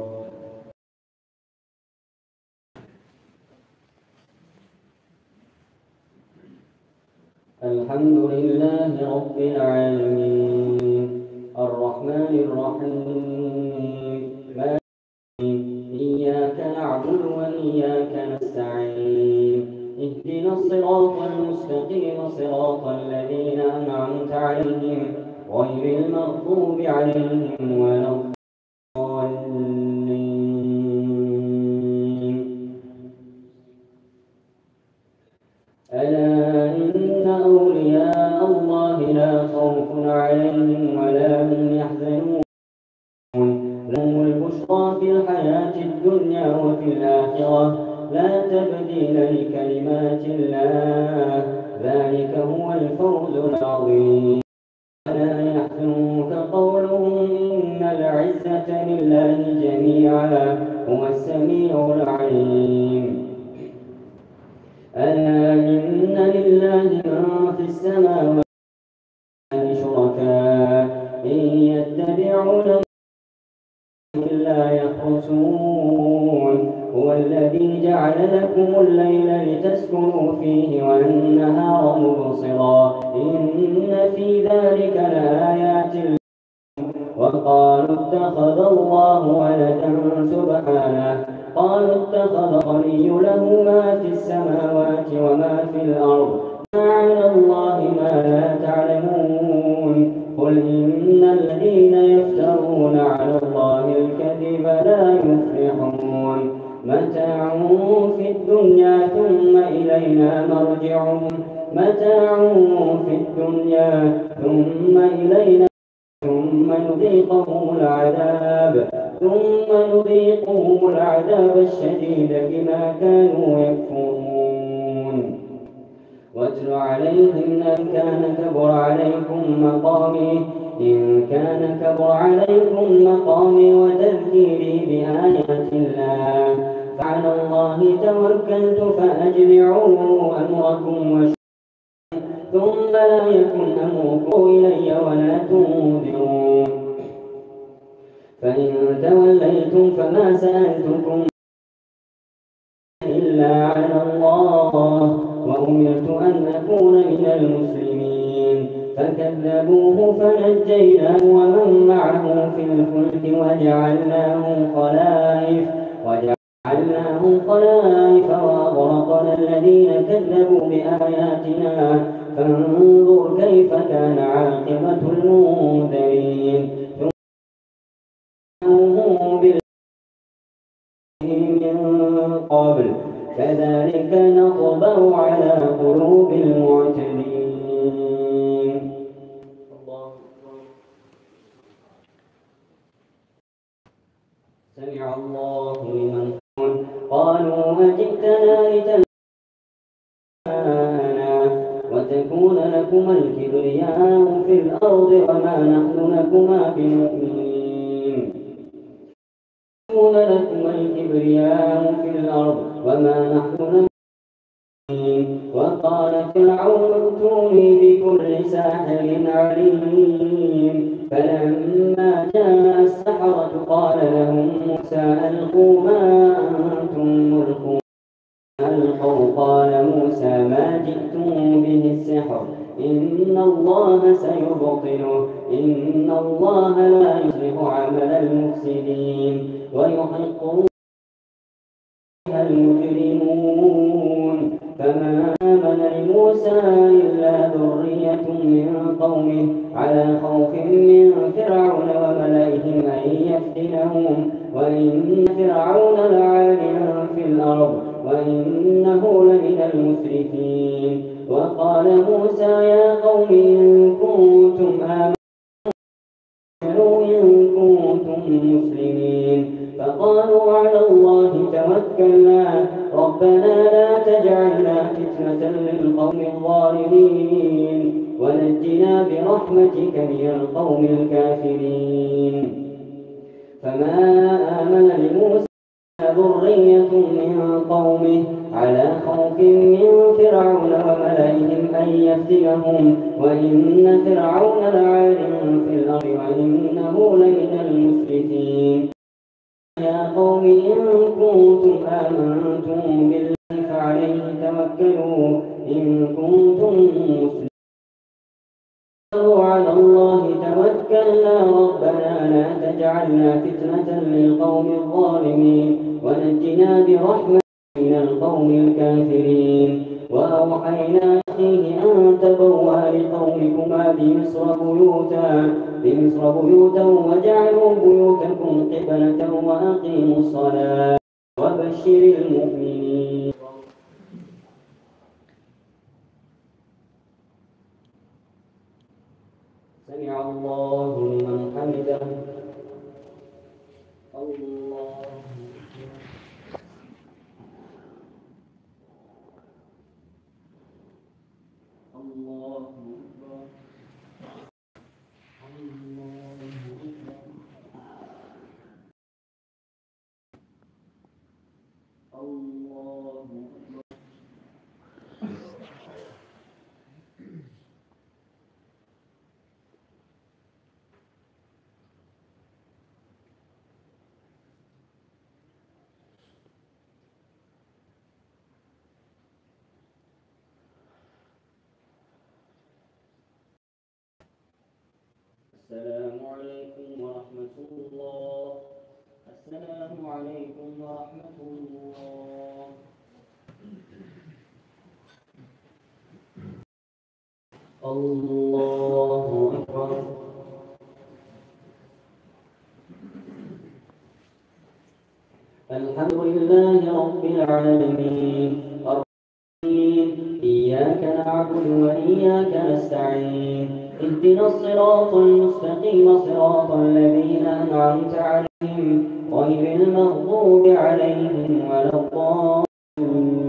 الحمد لله رب العالمين الرحمن الرحيم إياك نعبد وإياك نستعين اهدنا الصراط المستقيم صراط الذين أنعمت عليهم غير المغضوب عليهم ولا الضالين. ألا إن أولياء الله لا خوف عليهم ولا هم يحزنون لهم البشرى في الحياة الدنيا وفي الآخرة لا تبديل لكلمات الله ذلك هو الفوز العظيم. ولا يحزنك قولهم إن العزة لله جميعا هو السميع العليم. ألا إن لله ما في السماوات شركاء إن يتبعون إلا يخرصون هو الذي جعل لكم الليل لتسكنوا فيه والنهار مبصرا إن في ذلك لآيات وقالوا اتخذ الله ولدا سبحانه قالوا اتخذ ولي له ما في السماوات وما في الأرض على الله ما لا تعلمون قل إن الذين يفترون على الله الكذب لا يفلحون متاع في الدنيا ثم إلينا مرجعهم متاع في الدنيا ثم إلينا ثم نذيقهم العذاب الشديد بما كانوا يكفرون. واتل عليهم إن كان كبر عليكم مقامي وتذكيري بآيات الله فعلى الله توكلت فأجمعوا أمركم ثم لا يكن أمركم إلي ولا تنذرون. فإن توليتم فما سألتكم إلا على الله وأمرت أن أكون من المسلمين فكذبوه فنجيناه ومن معه في الفلك وجعلناهم خلائف وأغرقنا الذين كذبوا بآياتنا فانظر كيف كان عاقبة المنذرين من قبل كذلك نطبع على قلوب المعتدين. سمع الله لمن حمده. قالوا أجئتنا لتلهانا وتكون لكما الكبرياء في الأرض وما نحن لكما بمؤمنين. لكما الكبرياء في الأرض وما نحن لكما بمؤمنين. وقال فرعون ائتوني بكل ساحر عليم. فلما جاء السحرة قال لهم موسى ألقوا ما أنتم ملقون. ألقوا قال موسى ما جئتم به السحر إن الله سيبطله إن الله لا يصلح عمل المفسدين ويحق المجرمون. فما آمن لموسى إلا ذرية من قومه على خوف من فرعون وملئهم أن يفتنهم وإن فرعون لعال في الأرض وإنه لمن المسرفين. وقال موسى يا قوم إن كنتم مسلمين فقالوا على الله توكلنا ربنا لا تجعلنا فتنة للقوم الظالمين ونجنا برحمتك من القوم الكافرين. فما آمن لموسى ذرية من قومه على خوف من فرعون وملئهم أن يفتنهم وإن فرعون لعال في الأرض وإنه لمن المسرفين. يا قوم إن كنتم آمنتم بالله فعليه توكلوا إن كنتم مسلمين. على الله توكلنا ربنا لا تجعلنا فتنة للقوم الظالمين ونجنا برحمتك من القوم الكافرين. وأوحينا إليه أن تبوأ لقومكما بمصر بيوتا وجعلوا بيوتكم قبلة وأقيموا الصلاة وبشر المؤمنين. سمع الله لمن حمده. الله السلام عليكم ورحمة الله. السلام عليكم ورحمة الله. الله أكبر. الحمد لله رب العالمين الرحيم إياك نعبد وإياك نستعين اهدنا الصراط المستقيم صراط الذين أنعمت عليهم غير المغضوب عليهم ولا الضالين.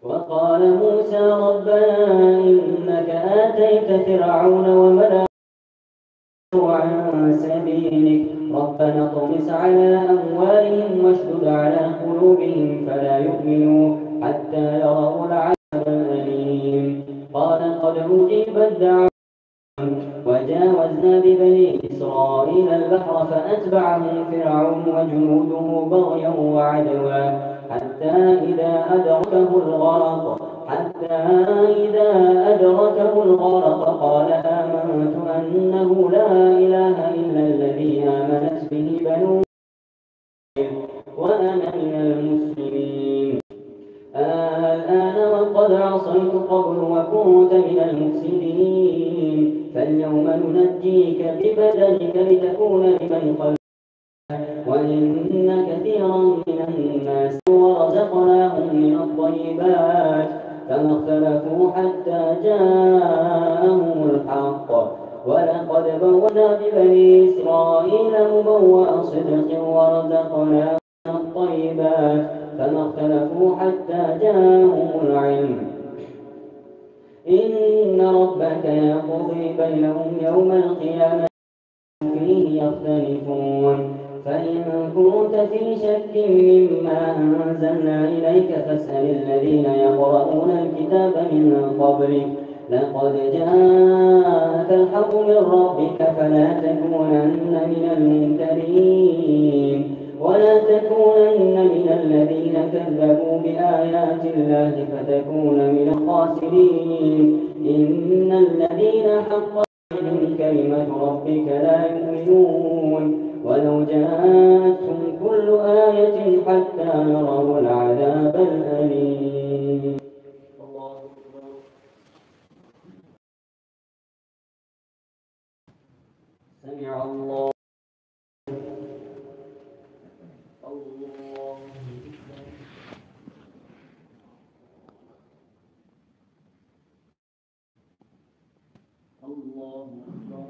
وقال موسى ربنا إنك آتيت فرعون وملأه عن سبيلك ربنا اطمس على أموالهم واشدد على قلوبهم فلا يؤمنوا حتى يروا العذاب الأليم. قال قد أجيبت دعوتكم وجاوزنا ببني إسرائيل البحر فأتبعهم فرعون وجنوده بغيا وعدوا حتى إذا أدركه الغرق حتى إذا أدركه الغرق قال آمنت أنه لا إله إلا الذي آمنت به بنو وأنا من المسلمين. الآن وقد عصيت قبل وكنت من المفسدين فاليوم ننجيك ببدنك لتكون لمن خلفك وإن كثيرا من الناس ورزقناهم من الطيبات فما اختلفوا حتى جاءهم الحق ولقد بوأنا ببني إسرائيل مبوأ صدق ورزقناهم من الطيبات فما اختلفوا حتى جاءهم العلم إن ربك يقضي بينهم يوم القيامة فيه يختلفون. فإن كنت في شك مما أنزلنا إليك فاسأل الذين يقرؤون الكتاب من قبلك لقد جاءك الحق من ربك فلا تكونن من الممترين ولا تكونن من الذين كذبوا بآيات الله فتكون من الخاسرين. إن الذين حق عليهم كلمة ربك لا يؤمنون ولو جاءتهم كل آية حتى يروا العذاب الأليم. الله أكبر. سمع الله الله أكبر.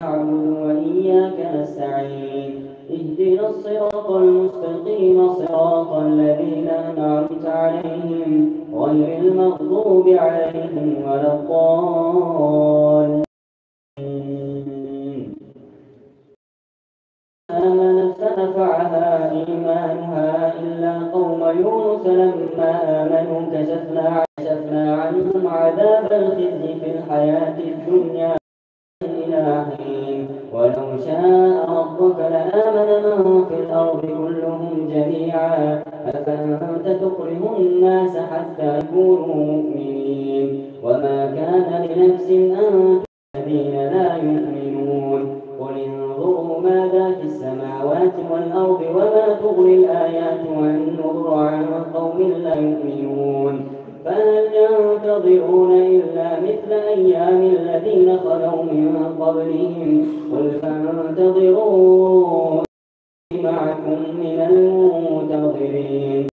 نعبد وإياك نستعين اهدنا الصراط المستقيم صراط الذين أنعمت عليهم غير المغضوب عليهم ولا الضالين. آمنت فنفعها إيمانها إلا قوم يونس لما آمنوا كشفنا عنهم عذاب الخزي في الحياة الدنيا إلى حين ولو شاء ربك لآمن من في الأرض كلهم جميعا أفأنت تكره الناس حتى يكونوا مؤمنين وما كان لنفس أن الذين لا يؤمنون قل انظروا ماذا في السماوات والأرض وما تغني الآيات والنذر عن قوم لا يؤمنون فهل ينتظرون إلا مثل أيام الذين خلوا من قبلهم قل فانتظروا معكم من المنتظرين.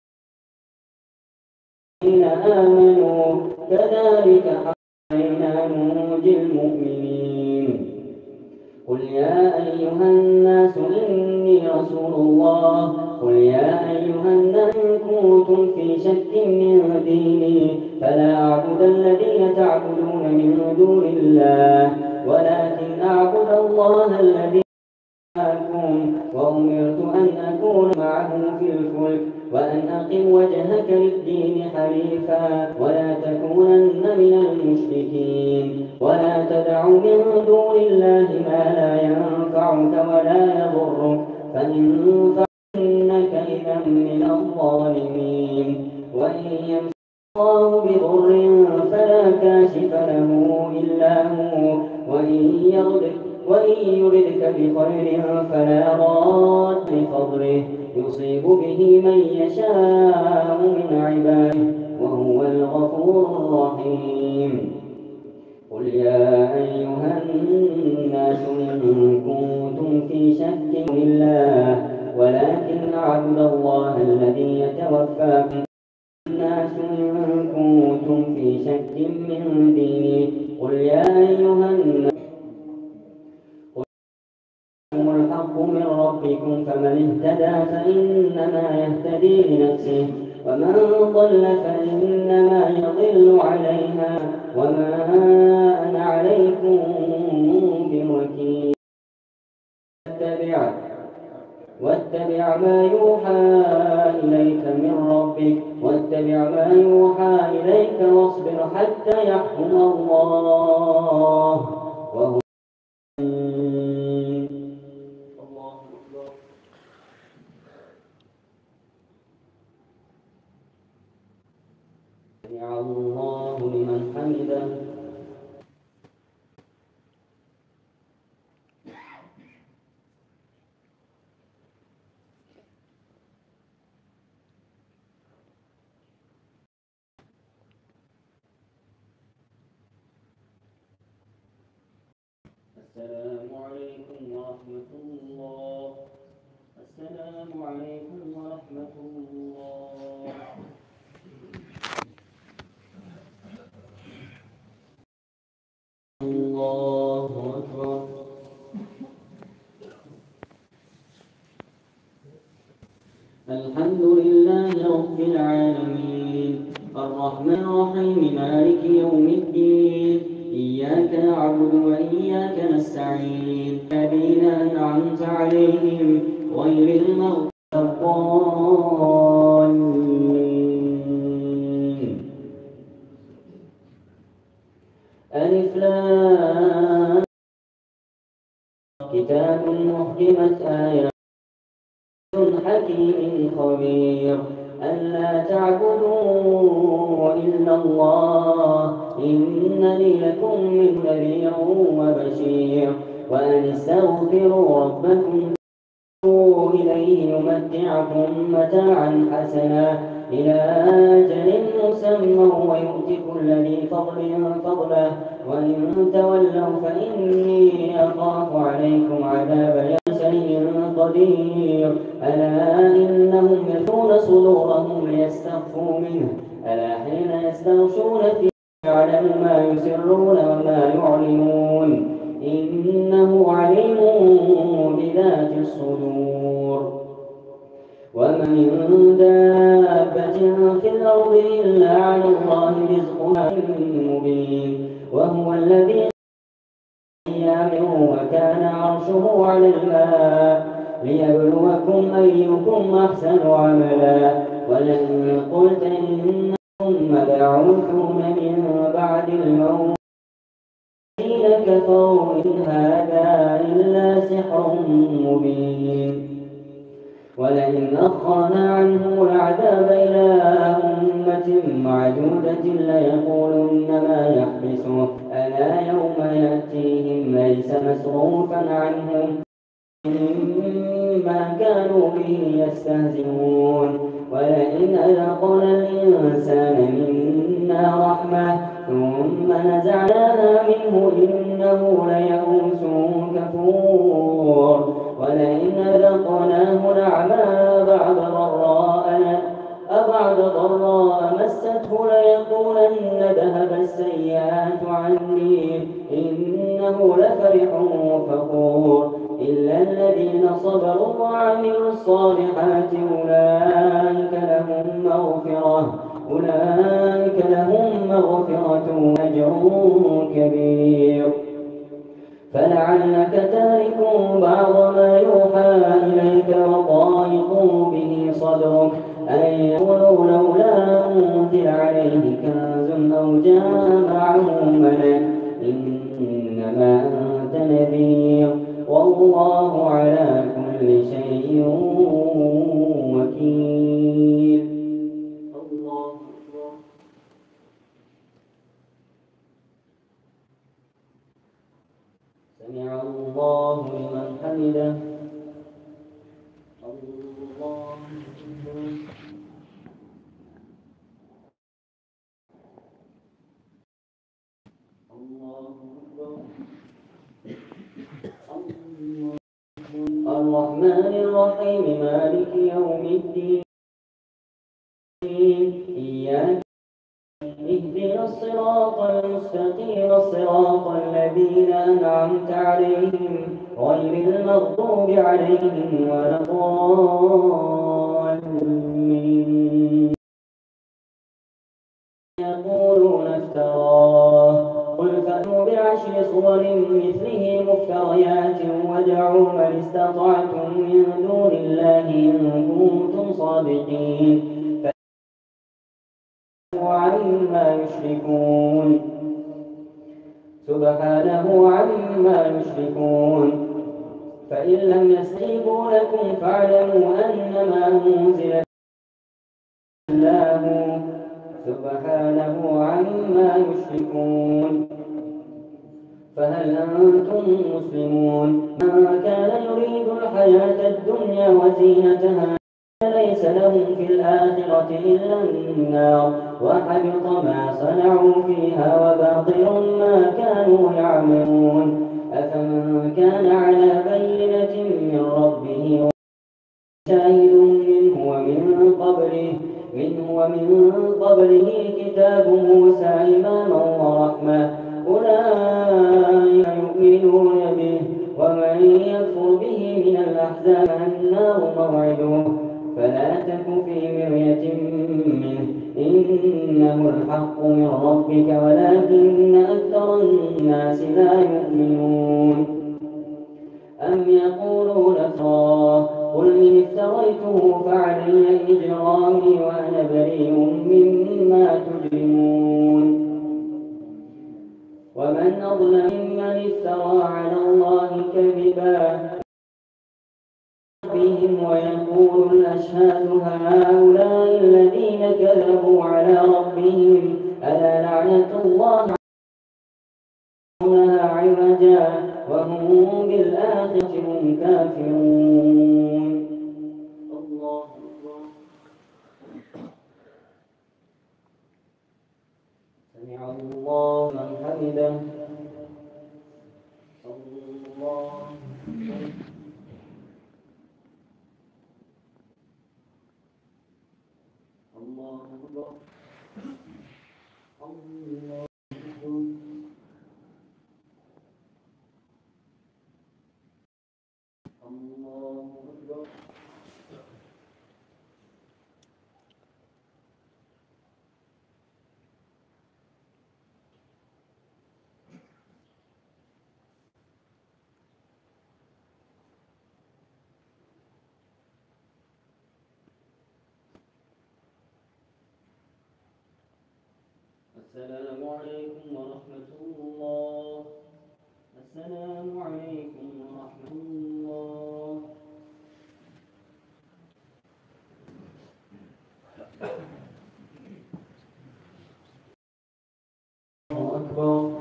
إن آمنوا كذلك حقنا ننجي المؤمنين. قل يا أيها الناس إني رسول الله قل يا أيها الناس إن كنتم في شك من ديني فلا أعبد الذين تعبدون من دون الله ولكن أعبد الله الذي معكم وأمرت أن أكون معه في الفلك وأن أقم وجهك للدين حنيفا ولا تكونن من المشركين ولا تدع من دون الله ما لا ينفعك ولا يضرك فإنك إذا من الظالمين. وإن يمسك الله بضر فلا كاشف له إلا هو وإن يردك بخير فلا راد لفضله يصيب به من يشاء من عباده وهو الغفور الرحيم. قل يا أيها الناس إن كنتم في شك من الله ولكن عبد الله الذي يتوفاكم. الناس إن كنتم في شك من ديني قل يا أيها الناس الحق من ربكم فمن اهتدى فإنما يهتدي لنفسه ومن ضل فإنما يضل عليها وما أنا عليكم بوكيل. واتبع ما يوحى إليك من ربك واتبع ما يوحى إليك واصبر حتى يحكم الله وهو السلام عليكم ورحمة الله. السلام عليكم ورحمة الله. الله أكبر. الحمد لله رب العالمين الرحمن الرحيم مالك يوم الدين إياك نعبد وإياك نستعين الذين أنعمت عليهم غير المغضوب الضالين. ألف لام كتاب محكمت آيات حكيم خبير ألا تعبدوا إلا الله إنني لكم من نذير وبشير وأن استغفروا ربكم إليه يمتعكم متاعا حسنا إلى أجل مسمى ويؤتي كل ذي فضل فضله وإن تولوا فإني أخاف عليكم عذاب يوم قدير. ألا إنهم يثنون صدورهم ليستخفوا منه ألا حين يستغشون فيه يعلم ما يسرون وما يعلنون إنه عليم بذات الصدور. وما من دابة في الأرض إلا على الله رزقها مبين وهو الذي أيام وكان عرشه على الماء ليبلوكم أيكم أحسن عملا ولئن قلت إنكم مبعوثون من بعد الموت الذين كفروا إن هذا إلا سحر مبين. ولئن أخرنا عنه العذاب إلى أمة معدودة ليقولن ما يحبسه ألا يوم يأتيهم ليس مصروفا عنهم ما كانوا به يستهزئون. ولئن أذقنا الإنسان منا رحمة ثم نزعناها منه إنه ليئوس كفور. ولئن أذقناه نعماء بعد ضراء مسته ليقولن ذهب السيئات عني إنه لفرح فخور. إلا الذين صبروا وعملوا الصالحات أولئك لهم مغفرة وأجر كبير. فلعلك تارك بعض ما يوحى إليك وضايق به صدرك أن يقولوا لولا أنزل عليه كنز أو جاء معه ملك إنما أنت نذير والله على كل شيء وكيل. الله أكبر. سمع الله لمن حمده. الله أكبر. الله أكبر. الرحمن الرحيم مالك يوم الدين إياك اهدنا الصراط المستقيم صراط الذين أنعمت عليهم غير المغضوب عليهم ولا الضالين. يقولون افتراه قل فأتوا بعشر صور مثله مفتريات وادعوا من استطعتم من دون الله إن كنتم صادقين عما يشركون. سبحانه عما يشركون. فإن لم يستجيبوا لكم فاعلموا أنما أنزل الله سبحانه عما يشركون. فهل أنتم مسلمون؟ من كان يريد الحياة الدنيا وزينتها ليس لهم في الآخرة إلا النار وحبط ما صنعوا فيها وباطل ما كانوا يعملون. أفمن كان على بينة من ربه شاهد منه ومن قبله كتاب موسى إماما ورحمة أولئك يؤمنون به ومن يكفر به من الأحزاب النار موعده فلا تك في مرية منه إنه الحق من ربك ولكن أكثر الناس لا يؤمنون أم يقولون افتراه قل إن افتريته فعلي إجرامي وأنا بريء مما تجرمون ومن أظلم ممن افترى على الله كذبا بهم ويقول الأشهاد هؤلاء الذين كذبوا على ربهم ألا لعنة الله لها عوجا وهم بالآخرة هم كافرون. الله أكبر. سمع الله من حمده. الله الله أكبر. الله أكبر. الله أكبر. السلام عليكم ورحمة الله. السلام عليكم ورحمة الله. الله أكبر.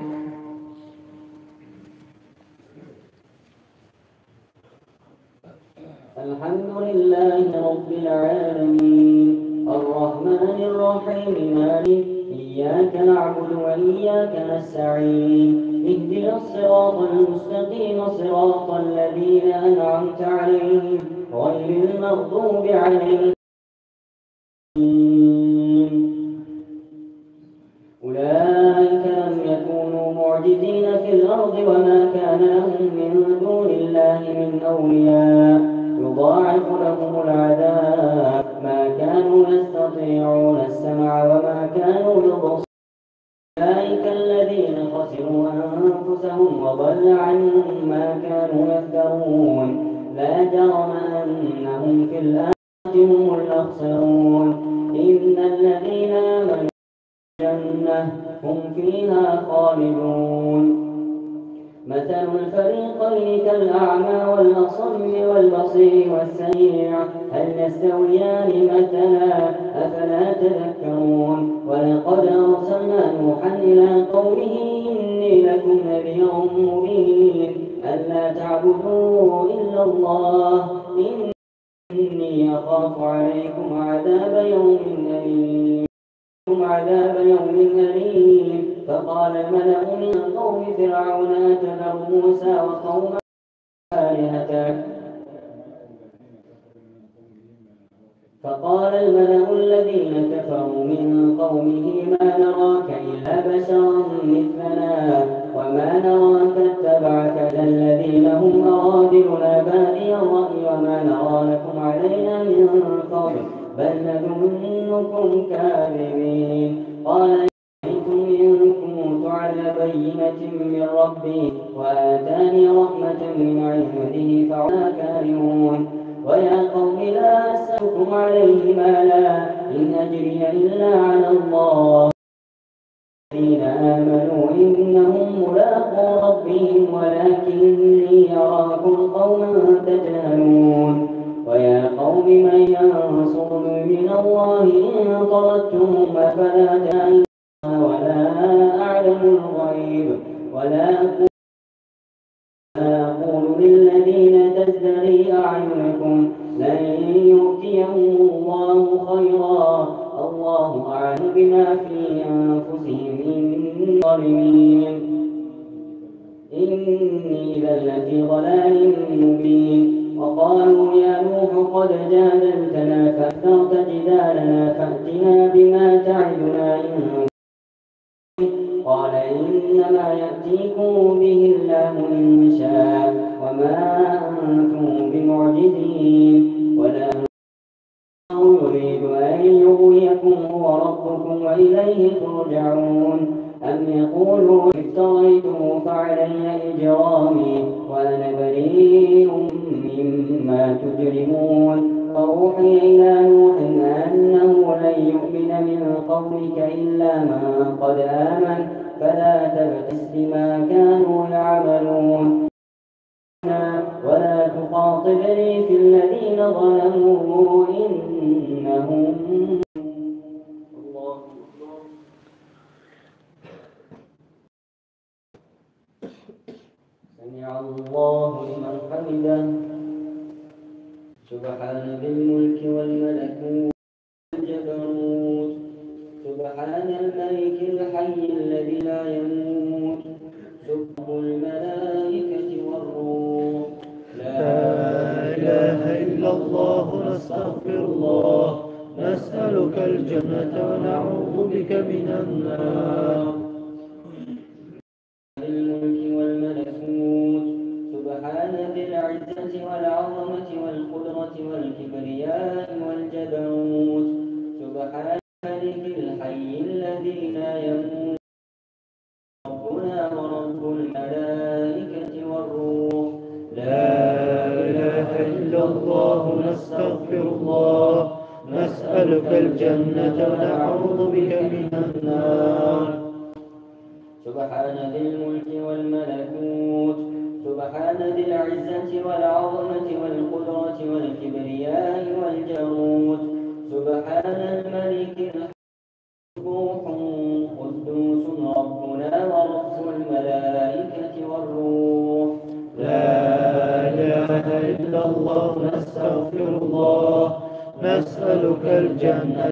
الحمد لله رب العالمين الرحمن الرحيم مالك إياك نعبد وإياك نستعين اهدنا الصراط المستقيم صراط الذين أنعمت عليهم غير المغضوب عليهم أولئك لم يكونوا معجزين في الأرض وما كان لهم من دون الله من أولياء يضاعف لهم العذاب ما كانوا يستطيعون السمع وما كانوا يبصرون أولئك الذين خسروا أنفسهم وضل عنهم ما كانوا يفترون لا جرم أنهم في الآخرة هم الأخسرون إن الذين آمنوا الجنة هم فيها خالدون مثل الفريقين كالأعمى والأصم والبصير والسميع هل يستويان مثلا أفلا تذكرون ولقد أرسلنا نوحا إلى قومه إني لكم نذير مبين ألا تعبدوا إلا الله إني أخاف عليكم عذاب يوم أليم فقال الملأ من قوم فرعون أتذر موسى وقومه آلهتك فقال الملأ الذين كفروا من قومه ما نراك إلا بشرا مثلنا وما نراك اتبعك إلا الذين هم أرادلنا بادي الرأي وما نرى لكم علينا من فضل بل نظنكم كاذبين قال إن كنت على بينة من ربي وآتاني رحمة من عنده فعلى كارهون ويا قوم لا أسألكم عليه مالا إن أجري إلا على الله الذين آمنوا إنهم ملاقو ربهم ولكني أراكم قوما تجهلون ويا قوم من ينصرني من الله إن طردتهم أفلا تعلمون ولا أعلم الغيب ولا أقول للذين تزدري أعينكم لن يؤتيهم الله خيرا الله أعلم بما في أنفسهم إن الظالمين إني إذا لفي ضلال مبين. وقالوا يا نوح قد جادلتنا فأكثرت جدالنا فأتنا بما تعدنا إن قال إنما يأتيكم به الله إن شاء وما أنتم بمعجزين. ولا يريد أن يغويكم هو ربكم وإليه ترجعون. أم يقولون افتريته فعلي إجرامي وأنا بريء مما تجرمون. فأوحي إلى نوح أنه لن يؤمن من قومك إلا من قد آمن فلا تبتئس بما كانوا يعملون ولا تخاطبني في الذين ظلموا إنهم سمع الله لمن حمده. سبحان ذي الملك والملكوت والجبروت. سبحان الملك الحي الذي لا يموت. سبح الملائكة والروح. لا إله إلا الله نستغفر الله نسألك الجنة ونعوذ بك من النار. الملك والملكوت. سبحان ذي العزة والعظمة والقدرة والكبرياء والجبروت. سبحان الملك الحي الذي لا يموت. ربنا ورب الملائكة والروح. لا إله إلا الله نستغفر الله نسألك الجنة ونعوذ بك من النار. سبحان ذي الملك والملكوت. سبحان ذي العزة والعظمة والقدرة والكبرياء والجبروت. سبحان الملك الروح قدوس ربنا ورب الملائكة والروح. لا إله إلا الله نستغفر الله نسألك الجنة.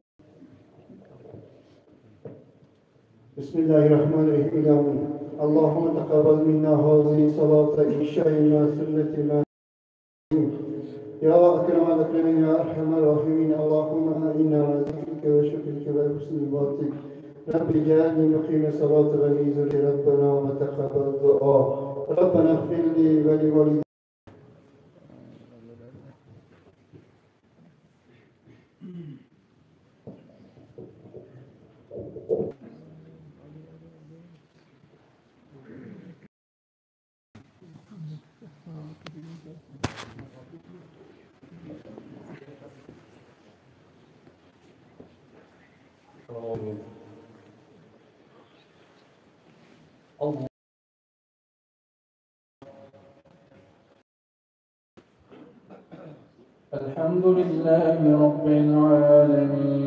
بسم الله الرحمن الرحيم. اللهم تقبل منا هذه صلاة العشاء مع سنة ما يا أكرم الأكرمين يا أرحم الراحمين. اللهم إنا على ذكرك وشكرك وحسن عبادتك. رب اجعلني مقيم الصلاة ومن ذريتي ربنا وتقبل الدعاء. ربنا اغفر لي ولوالدي. الحمد لله رب العالمين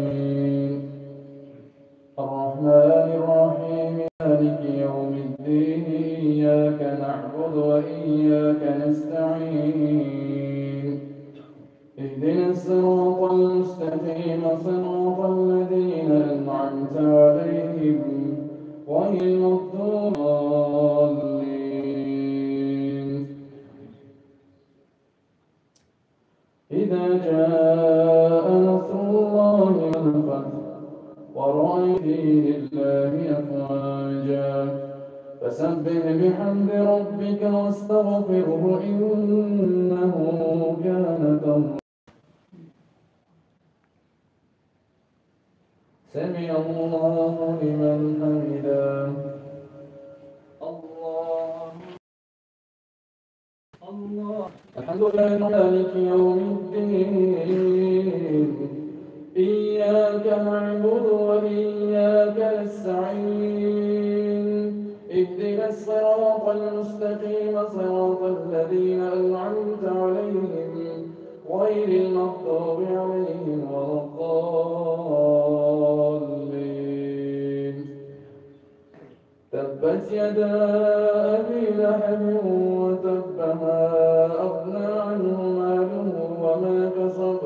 الرحمن الرحيم مالك يوم الدين إياك نعبد وإياك نستعين اهدنا الصراط المستقيم صراط الذين أنعمت عليهم غير المغضوب عليهم. إذا جاء نصر الله والفتح ورأيت دين الله أفواجا فسبح بحمد ربك واستغفره إنه كان توابا. سمع الله لمن حمده. الحمد لله مالك يوم الدين إياك نعبد وإياك نستعين اهدنا الصراط المستقيم صراط الذين أنعمت عليهم غير المغضوب عليهم ولا الضالين. تبت يدا أبي لهب وتب ما أغنى عنه ماله وما كسب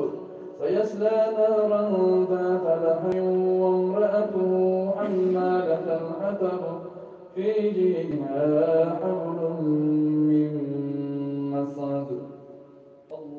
سيصلى نارا ذات لهب وامرأته حمالة الحطب في جيدها حبل الله